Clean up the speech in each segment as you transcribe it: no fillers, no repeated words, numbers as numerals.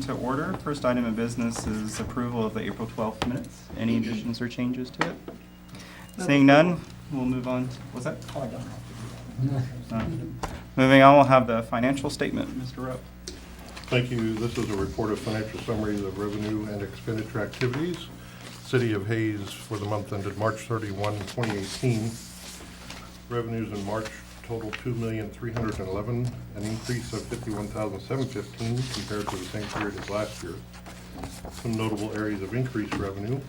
to order. First item of business is approval of the April 12th minutes. Any additions or changes to it? Seeing none, we'll move on. What's that? Oh, I don't have to do that. Moving on, we'll have the financial statement. Mr. Rupp. Thank you. This is a report of financial summaries of revenue and expenditure activities. City of Hayes for the month ended March 31, 2018. Revenues in March total $2,311,000, an increase of $51,715 compared to the same period as last year. Some notable areas of increased revenue.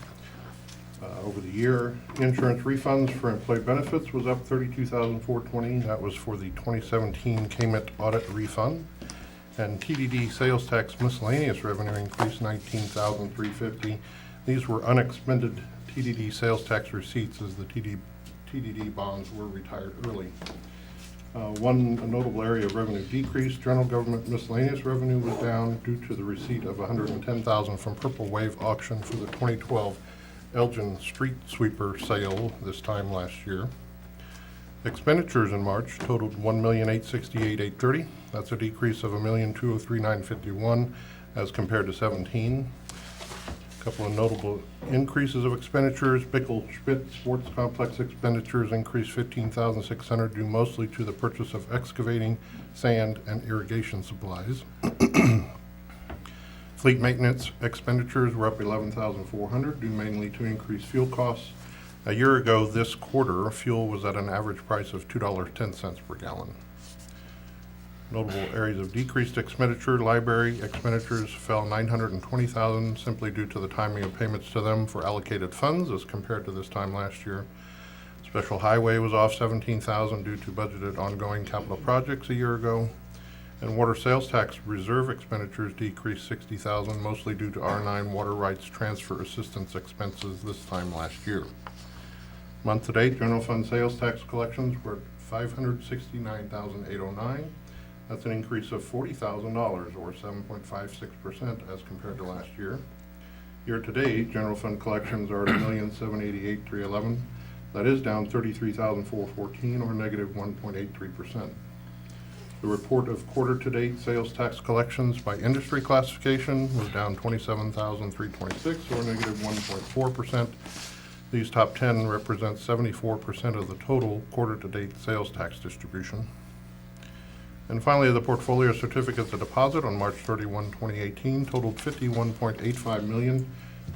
Over the year, insurance refunds for employee benefits was up $32,420. That was for the 2017 KMIT audit refund. And TDD sales tax miscellaneous revenue increased $19,350. These were unexpended TDD sales tax receipts as the TDD bonds were retired early. One notable area of revenue decrease, general government miscellaneous revenue was down due to the receipt of $110,000 from Purple Wave auction for the 2012 Elgin Street Sweeper sale this time last year. Expenditures in March totaled $1,868,830. That's a decrease of $1,203,951 as compared to 17. A couple of notable increases of expenditures. Bickle Schmidt Sports Complex expenditures increased $15,600 due mostly to the purchase of excavating, sand, and irrigation supplies. Fleet maintenance expenditures were up $11,400 due mainly to increased fuel costs. A year ago this quarter, fuel was at an average price of $2.10 per gallon. Notable areas of decreased expenditure, library expenditures fell $920,000 simply due to the timing of payments to them for allocated funds as compared to this time last year. Special highway was off $17,000 due to budgeted ongoing capital projects a year ago. And water sales tax reserve expenditures decreased $60,000 mostly due to R9 water rights transfer assistance expenses this time last year. Month to date, general fund sales tax collections were $569,809. That's an increase of $40,000 or 7.56% as compared to last year. Year to date, general fund collections are at $1,788,311. That is down $33,414 or negative 1.83%. The report of quarter to date sales tax collections by industry classification was down $27,326 or negative 1.4%. These top 10 represent 74% of the total quarter to date sales tax distribution. And finally, the portfolio certificates of deposit on March 31, 2018 totaled $51.85 million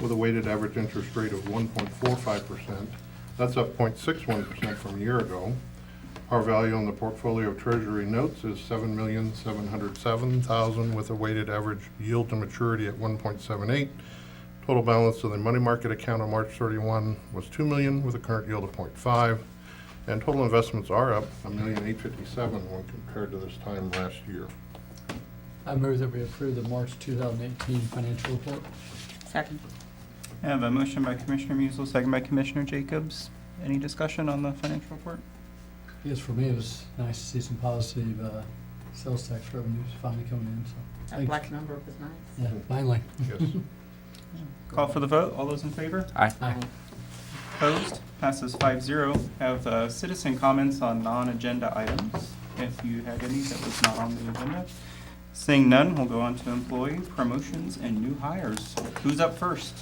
with a weighted average interest rate of 1.45%. That's up 0.61% from a year ago. Our value on the portfolio of treasury notes is $7,707,000 with a weighted average yield to maturity at 1.78. Total balance of the money market account on March 31 was $2 million with a current yield of 0.5. And total investments are up $1,857,000 when compared to this time last year. I move that we approve the March 2018 financial report. Second. I have a motion by Commissioner Musil, second by Commissioner Jacobs. Any discussion on the financial report? Yes, for me, it was nice to see some positive sales tax revenues finally coming in. So, That thanks. black number was nice. Yeah, finally. Yes. Call for the vote. All those in favor? Aye. Opposed? Passes 5-0. Have citizen comments on non-agenda items, if you had any that was not on the agenda. Seeing none, we'll go on to employee promotions and new hires. Who's up first?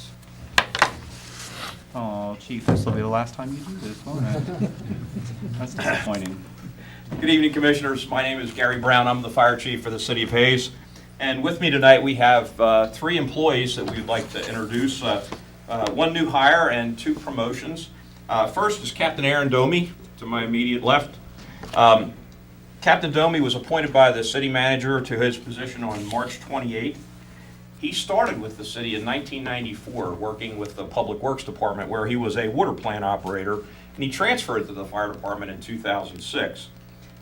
Oh, Chief, this will be the last time you do this, won't it? That's disappointing. Good evening, Commissioners. My name is Gary Brown. I'm the Fire Chief for the City of Hayes. And with me tonight, we have 3 employees that we'd like to introduce. One new hire and 2 promotions. First is Captain Aaron Domi, to my immediate left. Captain Domi was appointed by the city manager to his position on March 28th. He started with the city in 1994, working with the Public Works Department, where he was a water plant operator, and he transferred to the fire department in 2006.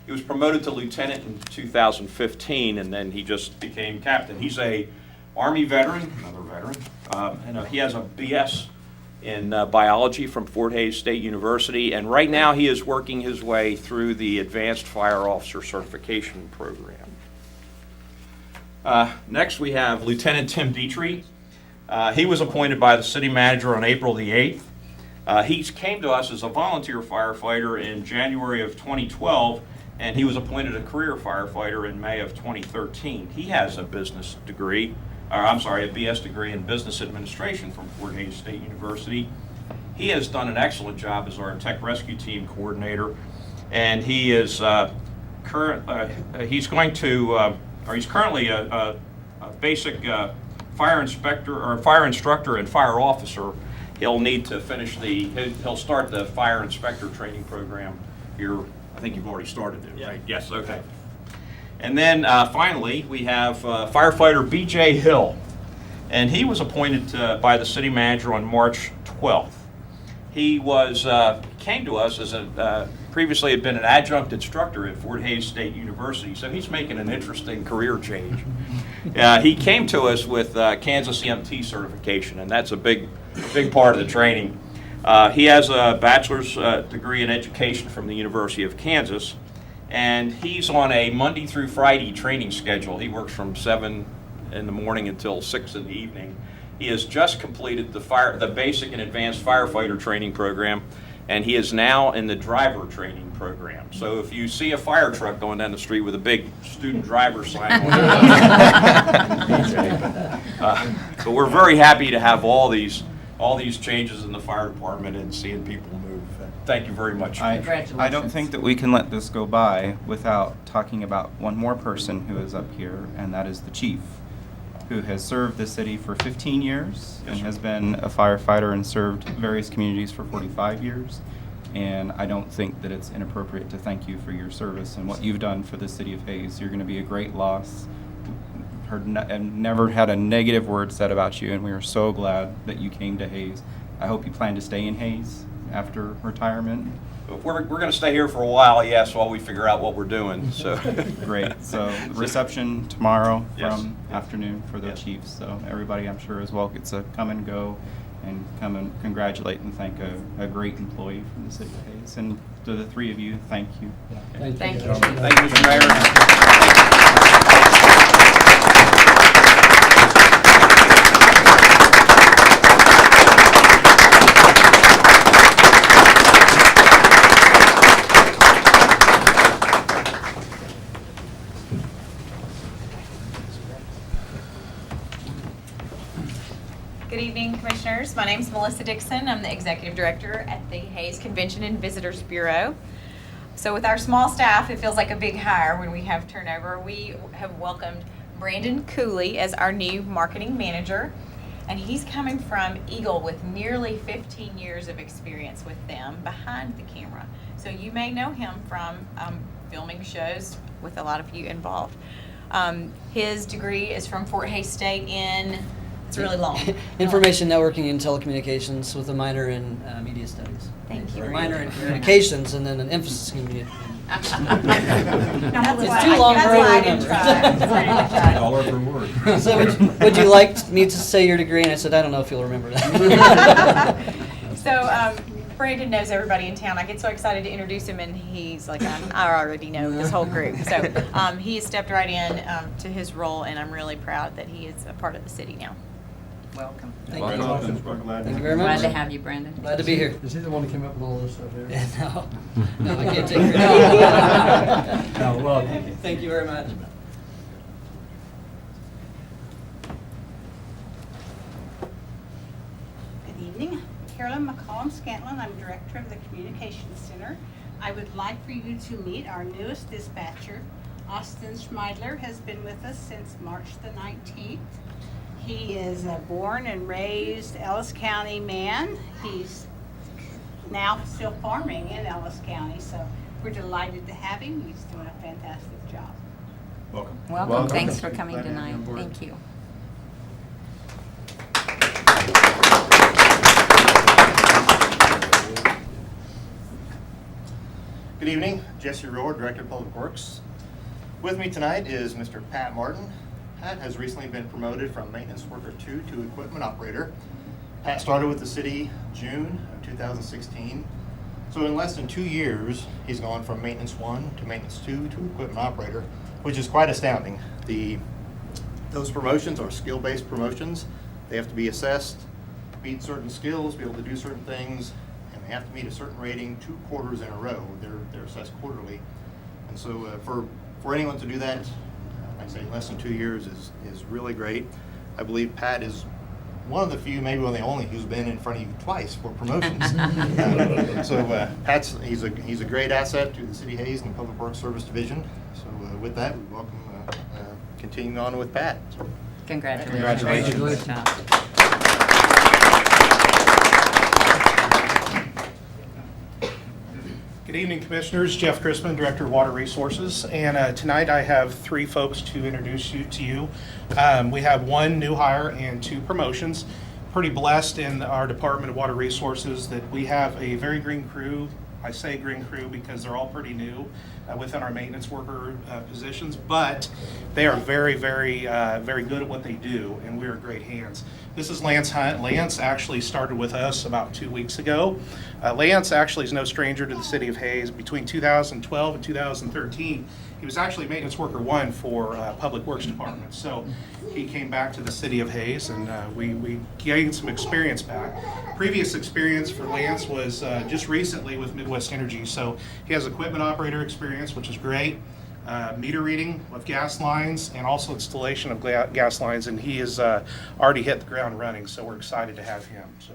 He was promoted to lieutenant in 2015, and then he just became captain. He's a Army veteran, another veteran, and he has a BS in biology from Fort Hays State University, and right now he is working his way through the Advanced Fire Officer Certification Program. Next we have Lieutenant Tim Dietrich. He was appointed by the city manager on April the 8th. He came to us as a volunteer firefighter in January of 2012, and he was appointed a career firefighter in May of 2013. He has a business degree a BS degree in business administration from Fort Hays State University. He has done an excellent job as our tech rescue team coordinator, and he is he's currently a basic fire inspector or fire instructor and fire officer. He'll need to finish he'll start the fire inspector training program here. I think you've already started it, right? Yes, okay. And then finally, we have firefighter B.J. Hill, and he was appointed by the city manager on March 12th. He came to us as previously had been an adjunct instructor at Fort Hays State University, so he's making an interesting career change. He came to us with Kansas EMT certification, and that's a big part of the training. He has a bachelor's degree in education from the University of Kansas, and he's on a Monday through Friday training schedule. He works from 7 in the morning until 6 in the evening. He has just completed the basic and advanced firefighter training program, and he is now in the driver training program. So if you see a fire truck going down the street with a big student driver sign on it, so we're very happy to have all these changes in the fire department and seeing people move. Thank you very much. I don't think that we can let this go by without talking about one more person who is up here, and that is the chief, who has served the city for 15 years and has been a firefighter and served various communities for 45 years. And I don't think that it's inappropriate to thank you for your service and what you've done for the city of Hays. You're going to be a great loss. I've never had a negative word said about you, and we are so glad that you came to Hays. I hope you plan to stay in Hays after retirement. We're going to stay here for a while, yes, while we figure out what we're doing. So Great. So reception tomorrow Yes. from afternoon for the Yes. chiefs. So everybody, I'm sure, as well gets to come and go and come and congratulate and thank a great employee from the city of Hays. And to the three of you, thank you. Yeah, Thank you. guys. thank you, Mr. Mayor. Good evening, Commissioners. My name is Melissa Dixon. I'm the Executive Director at the Hays Convention and Visitors Bureau. So with our small staff, it feels like a big hire when we have turnover. We have welcomed Brandon Cooley as our new marketing manager, and he's coming from Eagle with nearly 15 years of experience with them behind the camera. So you may know him from filming shows with a lot of you involved. His degree is from Fort Hays State in, it's really long. Information networking and telecommunications with a minor in media studies. Thank you. Or a minor in communications and then an emphasis in media. It's too long for her to remember. Dollar per word. So would you like me to say your degree? And I said, I don't know if you'll remember that. So Brandon knows everybody in town. I get so excited to introduce him, and he's like, I already know this whole group. So he has stepped right in to his role, and I'm really proud that he is a part of the city now. Welcome. Thank Welcome. you. Welcome. Thank you very Glad much. to have you, Brandon. Glad to be here. Is he the one who came up with all this stuff there? No, I can't take credit. No, well, Thank you very much. Good evening. Carolyn McCollum Scantlin. I'm Director of the Communications Center. I would like for you to meet our newest dispatcher. Austin Schmeidler has been with us since March the 19th. He is a born and raised Ellis County man. He's now still farming in Ellis County, so we're delighted to have him. He's doing a fantastic job. Welcome. Welcome. Thanks for coming tonight. Thank you. Good evening, Jesse Rohr, Director of Public Works. With me tonight is Mr. Pat Martin. Pat has recently been promoted from Maintenance Worker 2 to Equipment Operator. Pat started with the city June of 2016. So in less than 2 years, he's gone from Maintenance 1 to Maintenance 2 to Equipment Operator, which is quite astounding. Those promotions are skill-based promotions. They have to be assessed, meet certain skills, be able to do certain things, and they have to meet a certain rating 2 quarters in a row. They're assessed quarterly. And so for anyone to do that, like I say, in less than 2 years is really great. I believe Pat is one of the few, maybe one of the only, who's been in front of you twice for promotions. Pat's he's a great asset to the City of Hayes and the Public Works Service Division. So with that, we welcome continuing on with Pat. Congratulations. Congratulations. Good job. Good evening, Commissioners. Jeff Chrisman, Director of Water Resources. And tonight I have three folks to introduce you to you. We have one new hire and two promotions. Pretty blessed in our Department of Water Resources that we have a very green crew. I say green crew because they're all pretty new within our maintenance worker positions, but they are very good at what they do, and we are great hands. This is Lance Hunt. Lance actually started with us about 2 weeks ago. Lance actually is no stranger to the City of Hayes. Between 2012 and 2013, he was actually maintenance worker one for Public Works Department. So he came back to the City of Hayes, and we gained some experience back. Previous experience for Lance was just recently with Midwest Energy. So he has equipment operator experience, which is great. Meter reading of gas lines and also installation of gas lines, and he has already hit the ground running, so we're excited to have him. So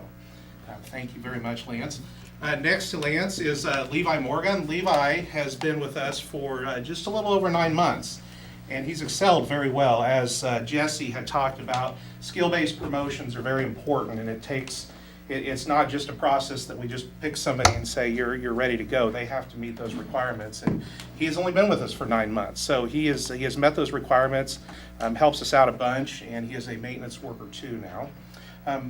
thank you very much, Lance. Next to Lance is Levi Morgan. Levi has been with us for just a little over 9 months, and he's excelled very well. As Jesse had talked about, skill-based promotions are very important, and it's not just a process that we just pick somebody and say, you're ready to go. They have to meet those requirements. And he has only been with us for 9 months. So he has met those requirements, helps us out a bunch, and he is a maintenance worker too now.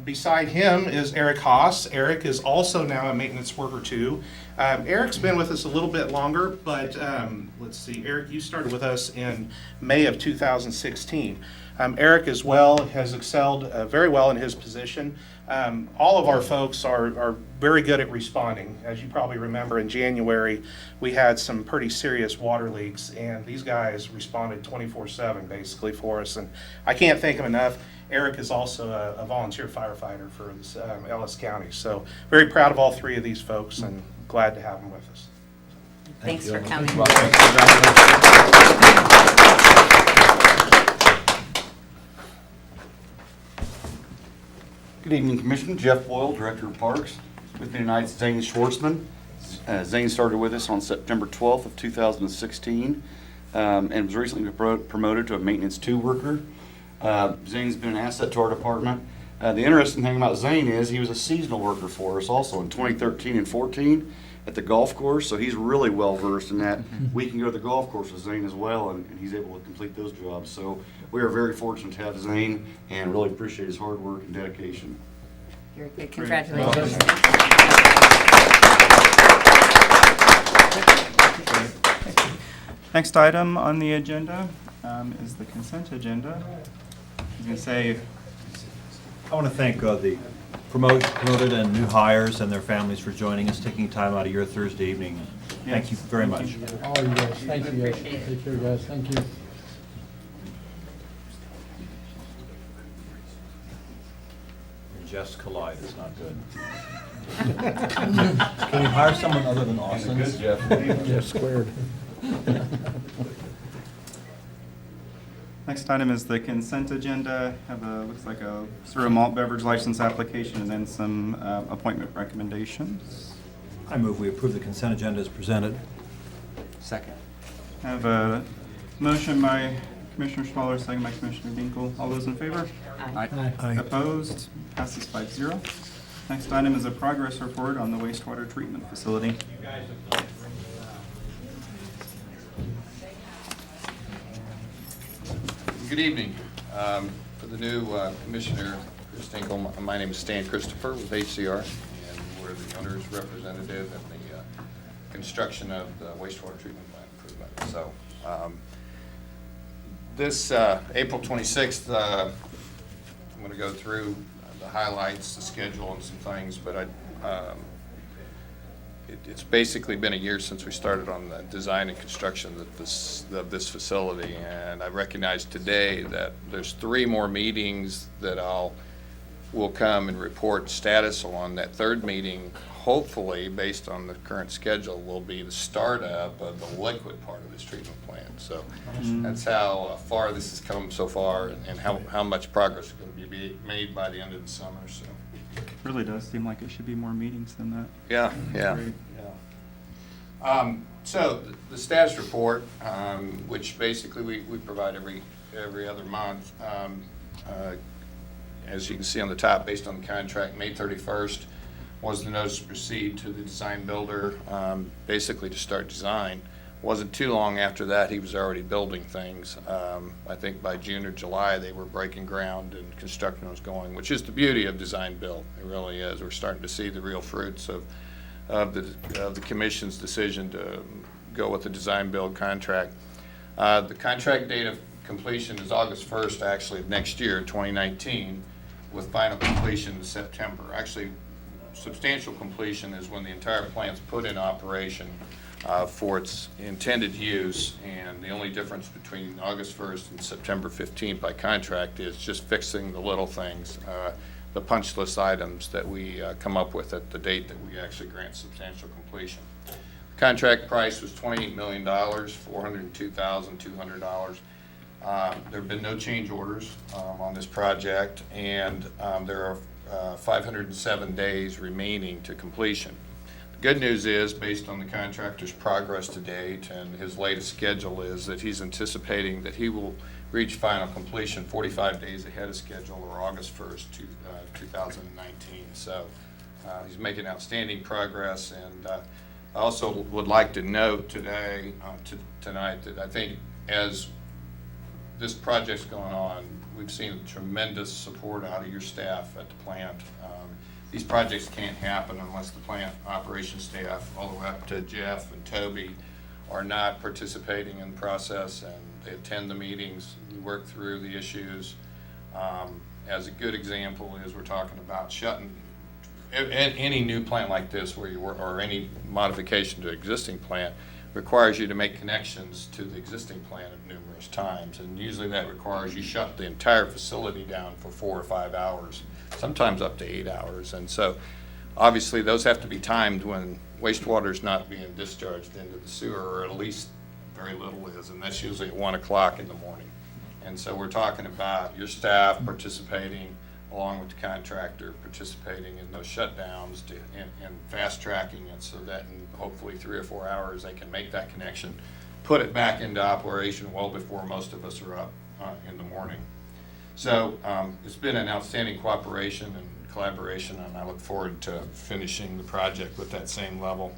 Beside him is Eric Haas. Eric is also now a maintenance worker too. Eric's been with us a little bit longer, but let's see, Eric, you started with us in May of 2016. Eric as well has excelled very well in his position. All of our folks are very good at responding. As you probably remember, in January, we had some pretty serious water leaks, and these guys responded 24/7 basically for us. And I can't thank them enough. Eric is also a volunteer firefighter for this, Ellis County. So very proud of all three of these folks and glad to have them with us. Thanks for coming. Good evening, Commissioner. Jeff Boyle, Director of Parks. With me tonight is Zane Schwartzman. Zane started with us on September 12th of 2016 and was recently promoted to a Maintenance 2 worker. Zane's been an asset to our department. The interesting thing about Zane is he was a seasonal worker for us also in 2013 and 14 at the golf course, so he's really well versed in that. We can go to the golf course with Zane as well, and he's able to complete those jobs. So we are very fortunate to have Zane and really appreciate his hard work and dedication. Very good. Congratulations. Next item on the agenda is the consent agenda. I was going to say, I want to thank the promoted and new hires and their families for joining us, taking time out of your Thursday evening. Thank you very much. All you guys, thank you guys. Take care, guys. Thank you. And just collide, it's not good. Can we hire someone other than Austin? Good, Jeff. Jeff squared. next item is the consent agenda. Have looks like a sort of malt beverage license application and then some appointment recommendations. I move we approve the consent agenda as presented. Second. Have a motion by Commissioner Schwaller, second by Commissioner Dinkle. All those in favor? Aye. Opposed? Passes 5-0. Next item is a progress report on the wastewater treatment facility. Good evening. For the new Commissioner Chris Dinkle, my name is Stan Christopher with HCR, and we're the owner's representative in the construction of the wastewater treatment plant improvement. So this April 26th, I'm going to go through the highlights, the schedule, and some things, but it's basically been a year since we started on the design and construction of this facility, and I recognize today that there's 3 more meetings that I'll will come and report status on. That third meeting, hopefully, based on the current schedule, will be the startup of the liquid part of this treatment plant. So that's how far this has come so far, and how much progress is going to be made by the end of the summer. So. Really does seem like it should be more meetings than that. Yeah, yeah. Great. So the status report, which basically we provide every other month, as you can see on the top, based on the contract, May 31st was the notice to proceed to the design builder, basically to start design. Wasn't too long after that, he was already building things. I think by June or July, they were breaking ground and construction was going, which is the beauty of design build. It really is. We're starting to see the real fruits of the commission's decision to go with the design build contract. The contract date of completion is August 1st, actually, of next year, 2019, with final completion in September. Actually, substantial completion is when the entire plant's put in operation for its intended use, and the only difference between August 1st and September 15th by contract is just fixing the little things, the punch list items that we come up with at the date that we actually grant substantial completion. Contract price was $28 million, $402,200. There have been no change orders on this project, and there are 507 days remaining to completion. The good news is, based on the contractor's progress to date and his latest schedule, is that he's anticipating that he will reach final completion 45 days ahead of schedule, or August 1st, 2019. So he's making outstanding progress, and I also would like to note tonight that I think as this project's going on, we've seen tremendous support out of your staff at the plant. These projects can't happen unless the plant operations staff, all the way up to Jeff and Toby, are not participating in the process, and they attend the meetings, we work through the issues. As a good example is, we're talking about shutting any new plant like this, where you work, or any modification to existing plant, requires you to make connections to the existing plant at numerous times, and usually that requires you shut the entire facility down for 4 or 5 hours, sometimes up to 8 hours. And so obviously those have to be timed when wastewater is not being discharged into the sewer, or at least very little is, and that's usually at 1 o'clock in the morning. And so we're talking about your staff participating, along with the contractor, participating in those shutdowns and fast tracking it, so that in hopefully 3 or 4 hours they can make that connection, put it back into operation well before most of us are up in the morning. So it's been an outstanding cooperation and collaboration, and I look forward to finishing the project with that same level.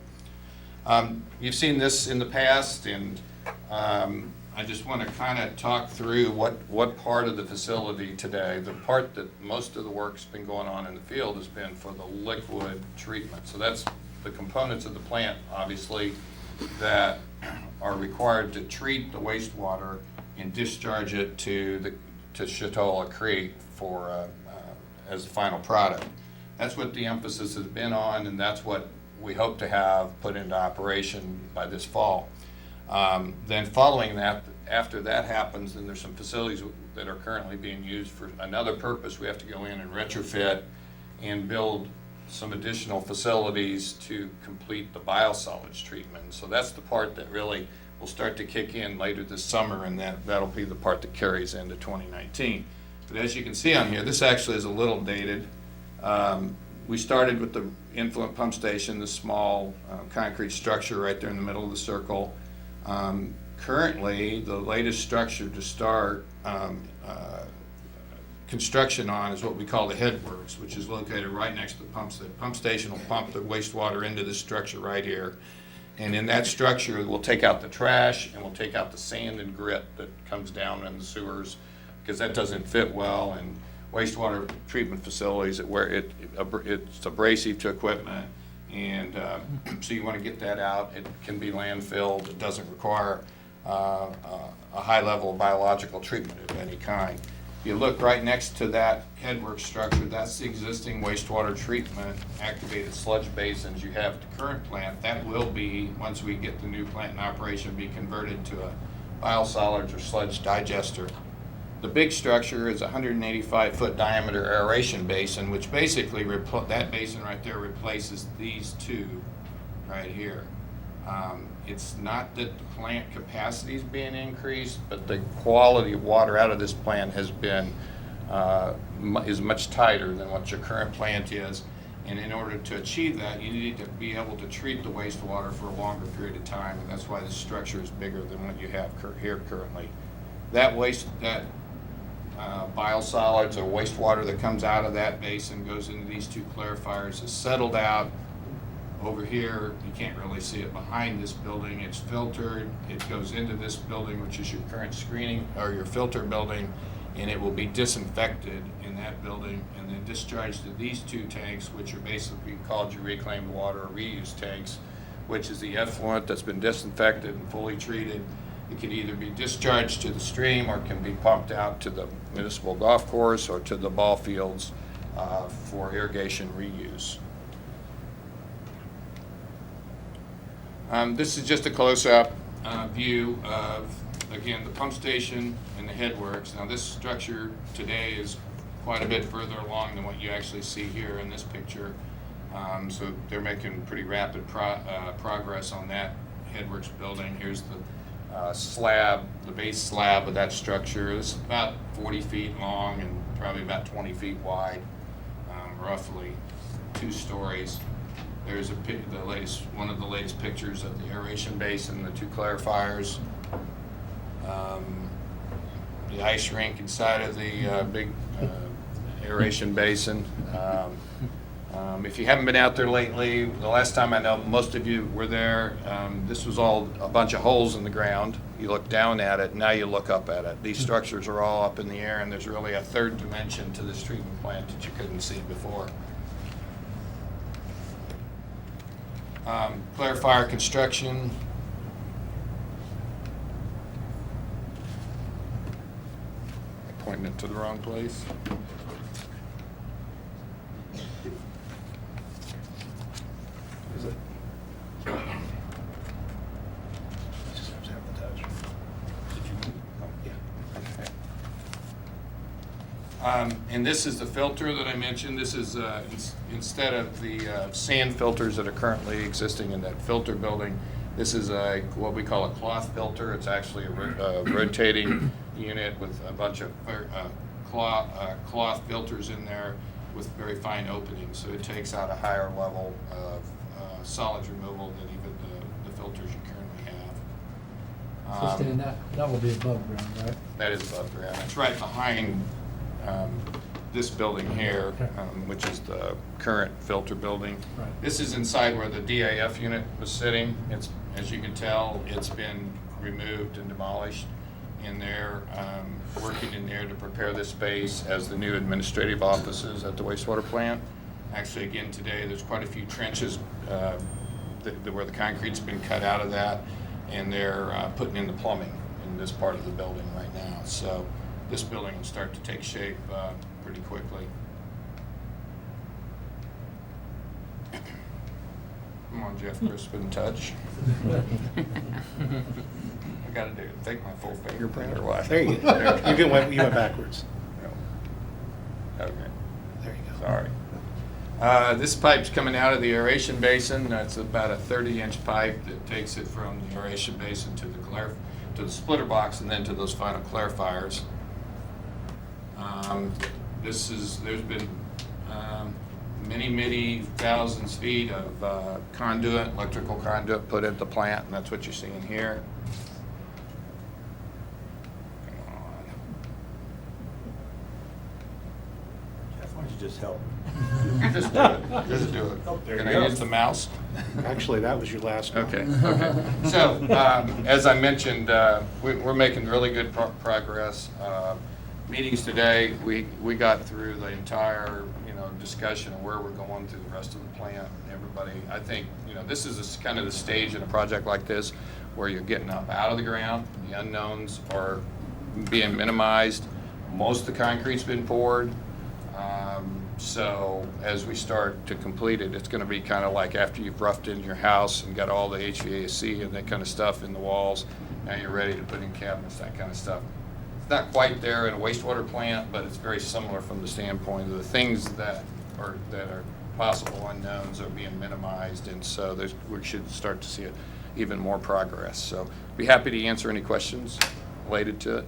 You've seen this in the past, and I just want to kind of talk through what part of the facility today. The part that most of the work's been going on in the field has been for the liquid treatment. So that's the components of the plant, obviously, that are required to treat the wastewater and discharge it to Chatola Creek for as the final product. That's what the emphasis has been on, and that's what we hope to have put into operation by this fall. Then following that, after that happens, then there's some facilities that are currently being used for another purpose. We have to go in and retrofit and build some additional facilities to complete the biosolids treatment. So that's the part that really will start to kick in later this summer, and that'll be the part that carries into 2019. But as you can see on here, this actually is a little dated. We started with the influent pump station, the small concrete structure right there in the middle of the circle. Currently, the latest structure to start construction on is what we call the headworks, which is located right next to the pump station. The pump station will pump the wastewater into this structure right here. And in that structure, we'll take out the trash, and we'll take out the sand and grit that comes down in the sewers, because that doesn't fit well in wastewater treatment facilities where it's abrasive to equipment. And so you want to get that out. It can be landfilled. It doesn't require a high level of biological treatment of any kind. If you look right next to that headwork structure, that's the existing wastewater treatment activated sludge basins you have at the current plant. That will be, once we get the new plant in operation, be converted to a biosolids or sludge digester. The big structure is a 185-foot diameter aeration basin, which basically, that basin right there replaces these two right here. It's not that the plant capacity is being increased, but the quality of water out of this plant has been, is much tighter than what your current plant is. And in order to achieve that, you need to be able to treat the wastewater for a longer period of time, and that's why this structure is bigger than what you have here currently. That biosolids or wastewater that comes out of that basin goes into these two clarifiers, is settled out over here. You can't really see it behind this building. It's filtered. It goes into this building, which is your current screening or your filter building, and it will be disinfected in that building and then discharged to these two tanks, which are basically called your reclaimed water or reuse tanks, which is the effluent that's been disinfected and fully treated. It can either be discharged to the stream or can be pumped out to the municipal golf course or to the ball fields for irrigation reuse. This is just a close-up view of, again, the pump station and the headworks. Now, this structure today is quite a bit further along than what you actually see here in this picture. So they're making pretty rapid progress on that headworks building. Here's the slab, the base slab of that structure. It's about 40 feet long and probably about 20 feet wide, roughly 2 stories. There's one of the latest pictures of the aeration basin, the 2 clarifiers, the ice rink inside of the big aeration basin. If you haven't been out there lately, the last time I know most of you were there, this was all a bunch of holes in the ground. You look down at it, now you look up at it. These structures are all up in the air, and there's really a third dimension to this treatment plant that you couldn't see before. Clarifier construction. I'm pointing it to the wrong place. Is it? And this is the filter that I mentioned. This is instead of the sand filters that are currently existing in that filter building, this is what we call a cloth filter. It's actually a rotating unit with a bunch of cloth filters in there with very fine openings. So it takes out a higher level of solids removal than even the filters you currently have. So Stan, that will be above ground, right? That is above ground. It's right behind this building here, Okay. which is the current filter building. Right. This is inside where the DAF unit was sitting. It's, as you can tell, it's been removed and demolished. And they're working in there to prepare this space as the new administrative offices at the wastewater plant. Actually, again, today, there's quite a few trenches where the concrete's been cut out of that, and they're putting in the plumbing in this part of the building right now. So this building will start to take shape pretty quickly. Come on, Jeff Crispin, touch. I gotta do it. Take my full fingerprint or what? There you go. You went backwards. No. Okay. There you go. Sorry. This pipe's coming out of the aeration basin. That's about a 30-inch pipe that takes it from the aeration basin to the splitter box and then to those final clarifiers. There's been many thousands feet of conduit, electrical conduit put into the plant, and that's what you're seeing here. Come on. Jeff, why don't you just help? Just do it. Just do it. Oh, there Can you I go. use the mouse? Actually, that was your last one. Okay. So, as I mentioned, we're making really good progress. Meetings today, we got through the entire, discussion of where we're going through the rest of the plant. Everybody, I think, this is kind of the stage in a project like this where you're getting up out of the ground. The unknowns are being minimized. Most of the concrete's been poured. So as we start to complete it, it's going to be kind of like after you've roughed in your house and got all the HVAC and that kind of stuff in the walls. Now you're ready to put in cabinets, that kind of stuff. not quite there in a wastewater plant, but it's very similar from the standpoint of the things that are possible unknowns are being minimized, and so we should start to see even more progress. So be happy to answer any questions related to it.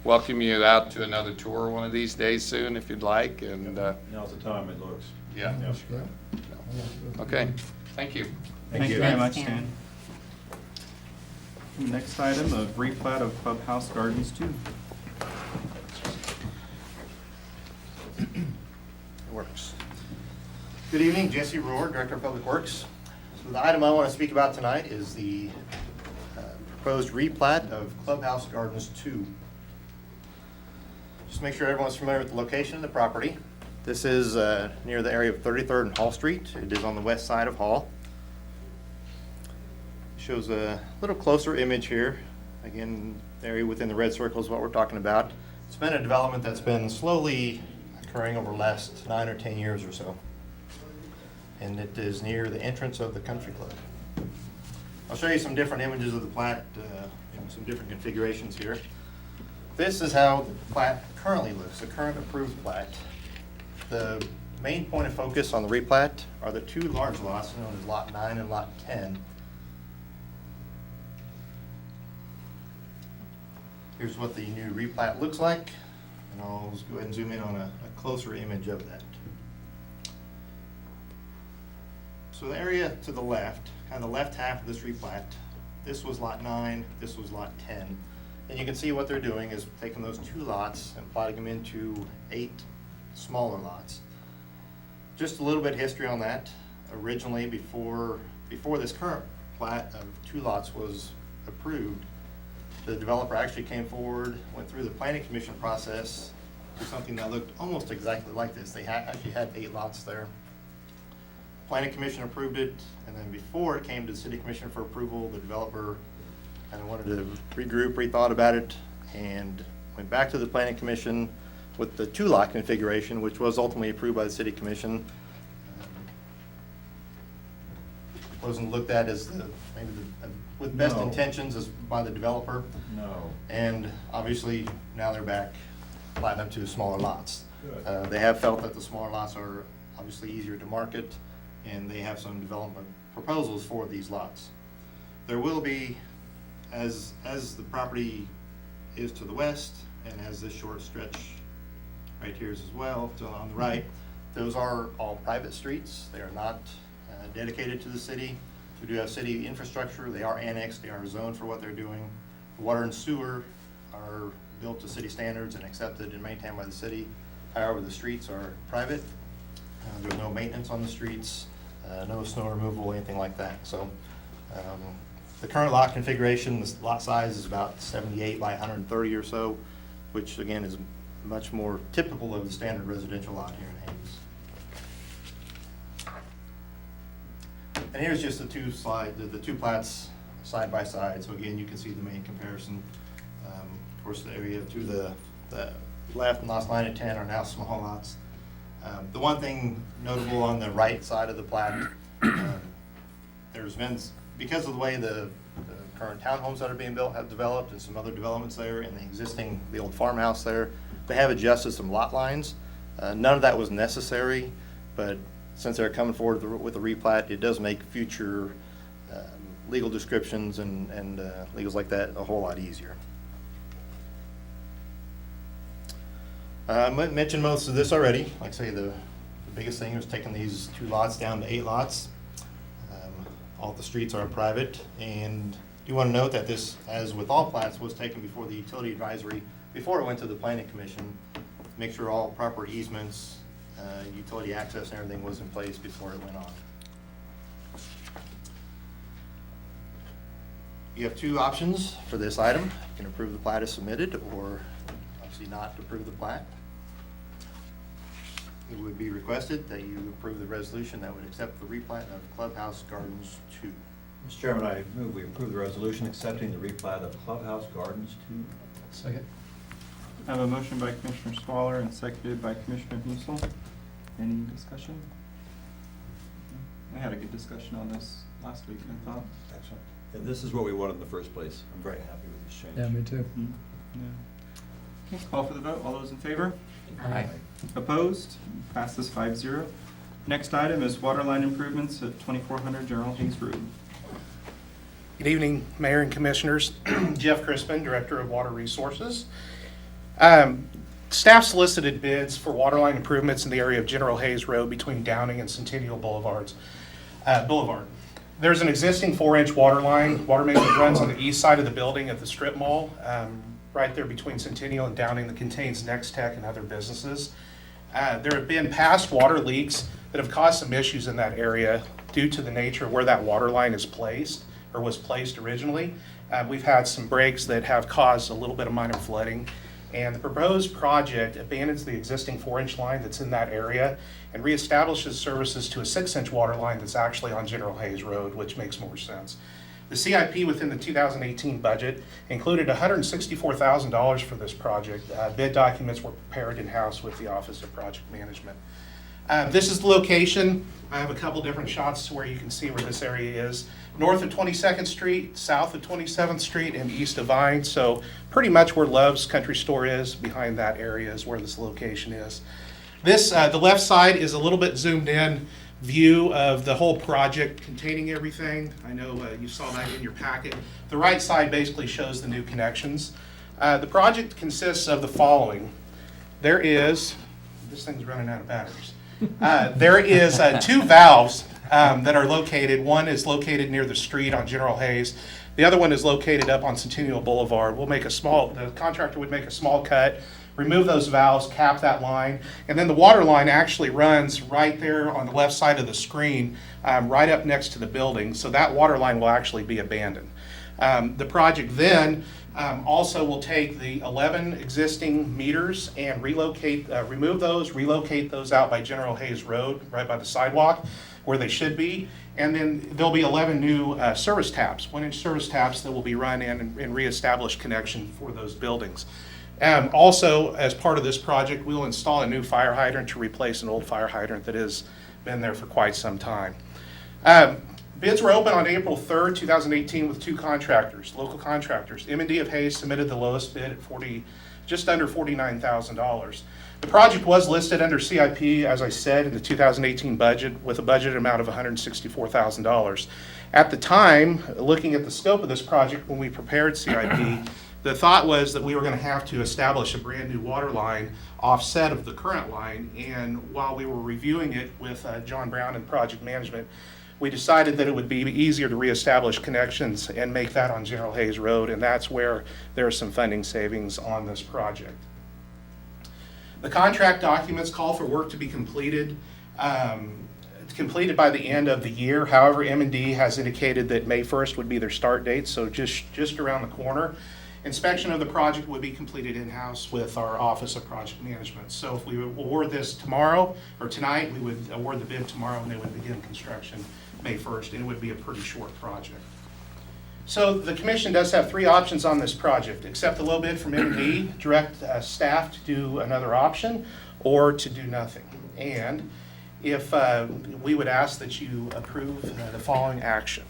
Welcome you out to another tour one of these days soon if you'd like, and Now's the time, it looks. yeah. That's great. Okay, thank you. Thank you you. very much, Thanks, Dan. Next item, the replat of Clubhouse Gardens 2. It works. Good evening, Jesse Rohr, Director of Public Works. So the item I want to speak about tonight is the proposed replat of Clubhouse Gardens 2. Just make sure everyone's familiar with the location of the property. This is near the area of 33rd and Hall Street. It is on the west side of Hall. Shows a little closer image here. Again, the area within the red circle is what we're talking about. It's been a development that's been slowly occurring over the last 9 or 10 years or so. And it is near the entrance of the country club. I'll show you some different images of the plat in some different configurations here. This is how the plat currently looks, the current approved plat. The main point of focus on the replat are the two large lots known as Lot 9 and Lot 10. Here's what the new replat looks like, and I'll just go ahead and zoom in on a closer image of that. So the area to the left, kind of the left half of this replat, this was Lot 9, this was Lot 10. And you can see what they're doing is taking those two lots and plotting them into 8 smaller lots. Just a little bit of history on that. Originally, before this current plat of 2 lots was approved, the developer actually came forward, went through the planning commission process to something that looked almost exactly like this. They actually had 8 lots there. Planning commission approved it, and then before it came to the city commission for approval, the developer kind of wanted to regroup, rethought about it, and went back to the planning commission with the 2-lot configuration, which was ultimately approved by the city commission. Wasn't looked at as with best No. intentions as by the developer. No. And obviously, now they're back, platting them to smaller lots. Good. They have felt that the smaller lots are obviously easier to market, and they have some development proposals for these lots. There will be, as the property is to the west, and as this short stretch right here is as well, to on the right, those are all private streets. They are not dedicated to the city. We do have city infrastructure. They are annexed. They are zoned for what they're doing. Water and sewer are built to city standards and accepted and maintained by the city. However, the streets are private. There's no maintenance on the streets, no snow removal, anything like that. So the current lot configuration, the lot size is about 78 by 130 or so, which again is much more typical of the standard residential lot here in Hayes. And here's just the two plats side by side. So again, you can see the main comparison. Of course, the area to the left, lots 9 and 10 are now small lots. The one thing notable on the right side of the plat, there's been, because of the way the current townhomes that are being built have developed and some other developments there and the old farmhouse there, they have adjusted some lot lines. None of that was necessary, but since they're coming forward with a replat, it does make future legal descriptions and legals like that a whole lot easier. I mentioned most of this already. Like I say, the biggest thing was taking these 2 lots down to 8 lots. All the streets are private, and do want to note that this, as with all plats, was taken before the utility advisory, before it went to the planning commission, to make sure all proper easements, utility access and everything was in place before it went on. You have 2 options for this item. You can approve the plat as submitted, or obviously not approve the plat. It would be requested that you approve the resolution that would accept the replat of Clubhouse Gardens 2. Mr. Chairman, I move we approve the resolution accepting the replat of Clubhouse Gardens 2. Second. I have a motion by Commissioner Squaller and seconded by Commissioner Musil. Any discussion? We had a good discussion on this last week, I thought. Excellent. And this is what we wanted in the first place. I'm very happy with this change. Yeah, me too. Yeah. Call for the vote. All those in favor? Aye. Opposed? Passes 5-0. Next item is water line improvements at 2400 General Hayes Road. Good evening, Mayor and Commissioners. Jeff Crispin, Director of Water Resources. Staff solicited bids for waterline improvements in the area of General Hayes Road between Downing and Centennial Boulevard. There's an existing 4-inch water main that runs on the east side of the building at the strip mall, right there between Centennial and Downing, that contains Nex-Tech and other businesses. There have been past water leaks that have caused some issues in that area due to the nature of where that water line is placed, or was placed originally. We've had some breaks that have caused a little bit of minor flooding. And the proposed project abandons the existing 4-inch line that's in that area and reestablishes services to a 6-inch water line that's actually on General Hayes Road, which makes more sense. The CIP within the 2018 budget included $164,000 for this project. Bid documents were prepared in-house with the Office of Project Management. This is the location. I have a couple different shots to where you can see where this area is. North of 22nd Street, south of 27th Street, and east of Vine. So pretty much where Love's Country Store is, behind that area is where this location is. This, the left side is a little bit zoomed in view of the whole project containing everything. I know you saw that in your packet. The right side basically shows the new connections. The project consists of the following. There is, this thing's running out of batteries. There is 2 valves that are located. One is located near the street on General Hayes. The other one is located up on Centennial Boulevard. The contractor would make a small cut, remove those valves, cap that line, and then the water line actually runs right there on the left side of the screen, right up next to the building. So that water line will actually be abandoned. The project then also will take the 11 existing meters and remove those, relocate those out by General Hayes Road, right by the sidewalk where they should be. And then there'll be 11 new service taps, 1-inch service taps that will be run in and reestablish connection for those buildings. Also, as part of this project, we will install a new fire hydrant to replace an old fire hydrant that has been there for quite some time. Bids were open on April 3rd, 2018 with 2 contractors, local contractors. M&D of Hayes submitted the lowest bid at just under $49,000. The project was listed under CIP, as I said, in the 2018 budget with a budget amount of $164,000. At the time, looking at the scope of this project when we prepared CIP, the thought was that we were going to have to establish a brand new water line offset of the current line. And while we were reviewing it with John Brown and Project Management, we decided that it would be easier to reestablish connections and make that on General Hayes Road, and that's where there are some funding savings on this project. The contract documents call for work to be completed by the end of the year. However, M&D has indicated that May 1st would be their start date, so just around the corner. Inspection of the project would be completed in-house with our Office of Project Management. So if we award this tomorrow or tonight, we would award the bid tomorrow and they would begin construction May 1st, and it would be a pretty short project. So the commission does have 3 options on this project: accept the low bid from M&D, direct staff to do another option, or to do nothing. And if we would ask that you approve the following action.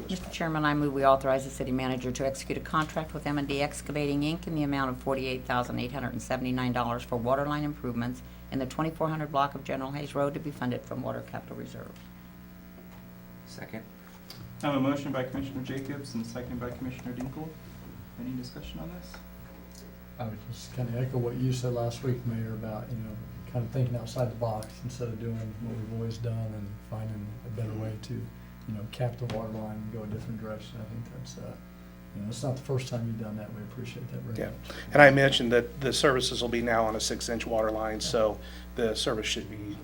Mr. Chairman, I move we authorize the city manager to execute a contract with M&D Excavating, Inc. in the amount of $48,879 for waterline improvements in the 2400 block of General Hayes Road to be funded from Water Capital Reserve. Second. I have a motion by Commissioner Jacobs and seconded by Commissioner Dinkle. Any discussion on this? I would just kind of echo what you said last week, Mayor, about, kind of thinking outside the box instead of doing what we've always done and finding a better way to, cap the water line and go a different direction. I think that's, it's not the first time you've done that. We appreciate that very much. And I mentioned that the services will be now on a 6-inch water line, so the service should be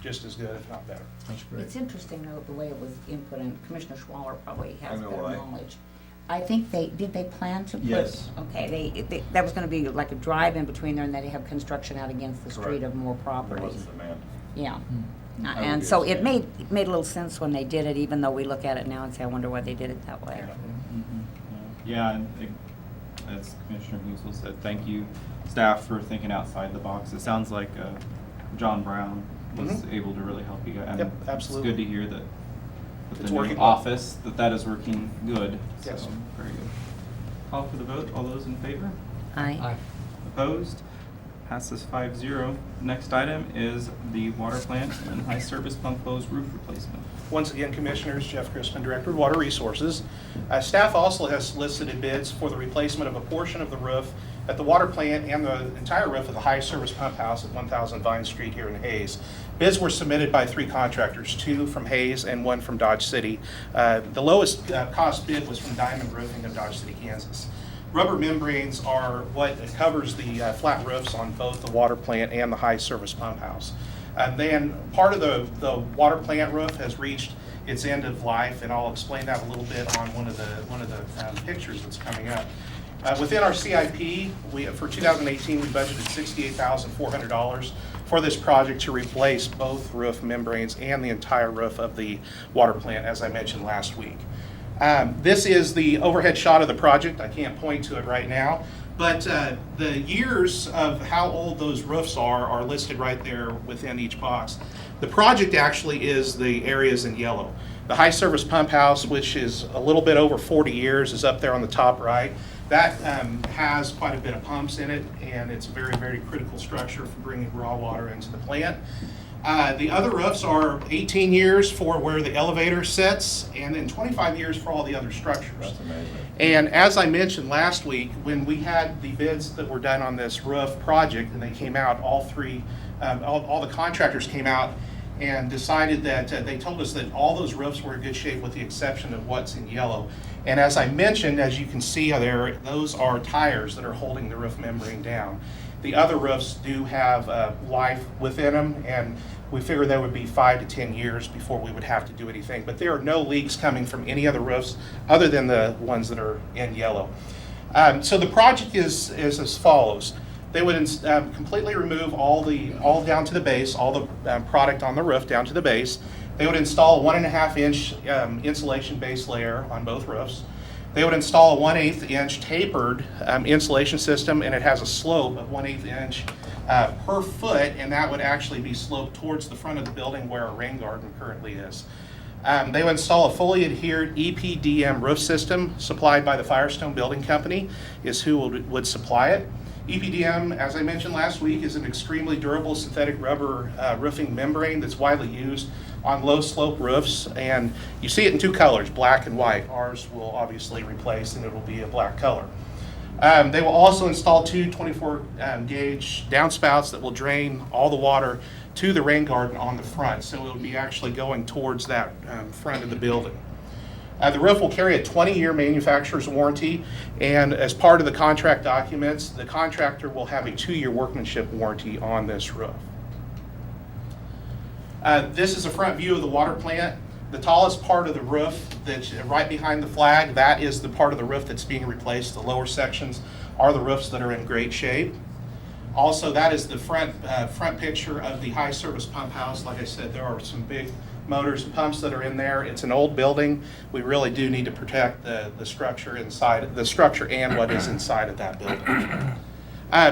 just as good, if not better. That's great. It's interesting, though, the way it was input, and Commissioner Schwaller probably has know better why. knowledge. I think did they plan to put? Yes. Okay, that was gonna be like a drive in between there, and then they have construction out against the street Correct. of more There properties. wasn't demand. Yeah. I would And be so it upset. made a little sense when they did it, even though we look at it now and say, I wonder why they did it that way. Yeah, and as Commissioner Musil said, thank you, staff, for thinking outside the box. It sounds like John Brown was able to really help you guys. Yep, absolutely. It's good to hear that with It's the new working well. office, that is working good. Yes. So, very good. Call for the vote. All those in favor? Aye. Opposed? Passes 5-0. Next item is the water plant and high service pump hose roof replacement. Once again, Commissioners, Jeff Crispin, Director of Water Resources. Staff also has solicited bids for the replacement of a portion of the roof at the water plant and the entire roof of the high service pump house at 1000 Vine Street here in Hayes. Bids were submitted by 3 contractors, 2 from Hayes and 1 from Dodge City. The lowest cost bid was from Diamond Roofing of Dodge City, Kansas. Rubber membranes are what covers the flat roofs on both the water plant and the high service pump house. Then part of the water plant roof has reached its end of life, and I'll explain that a little bit on one of the pictures that's coming up. Within our CIP, for 2018, we budgeted $68,400 for this project to replace both roof membranes and the entire roof of the water plant, as I mentioned last week. This is the overhead shot of the project. I can't point to it right now, but the years of how old those roofs are listed right there within each box. The project actually is the areas in yellow. The high service pump house, which is a little bit over 40 years, is up there on the top right. That has quite a bit of pumps in it, and it's a very, very critical structure for bringing raw water into the plant. The other roofs are 18 years for where the elevator sits, and then 25 years for all the other structures. That's amazing. And as I mentioned last week, when we had the bids that were done on this roof project, and they came out, all the contractors came out and decided that, they told us that all those roofs were in good shape with the exception of what's in yellow. And as I mentioned, as you can see there, those are tires that are holding the roof membrane down. The other roofs do have life within them, and we figured that would be 5 to 10 years before we would have to do anything. But there are no leaks coming from any other roofs other than the ones that are in yellow. So the project is as follows. They would completely remove all down to the base, all the product on the roof down to the base. They would install a 1.5 inch insulation base layer on both roofs. They would install a 1/8 inch tapered insulation system, and it has a slope of 1/8 inch per foot, and that would actually be sloped towards the front of the building where a rain garden currently is. They would install a fully adhered EPDM roof system supplied by the Firestone Building Company is who would supply it. EPDM, as I mentioned last week, is an extremely durable synthetic rubber roofing membrane that's widely used on low slope roofs, and you see it in 2 colors, black and white. Ours will obviously replace, and it will be a black color. They will also install 2 24 gauge downspouts that will drain all the water to the rain garden on the front, so it will be actually going towards that front of the building. The roof will carry a 20-year manufacturer's warranty, and as part of the contract documents, the contractor will have a 2-year workmanship warranty on this roof. This is a front view of the water plant. The tallest part of the roof that's right behind the flag, that is the part of the roof that's being replaced. The lower sections are the roofs that are in great shape. Also, that is the front picture of the high service pump house. Like I said, there are some big motors and pumps that are in there. It's an old building. We really do need to protect the structure inside, the structure and what is inside of that building.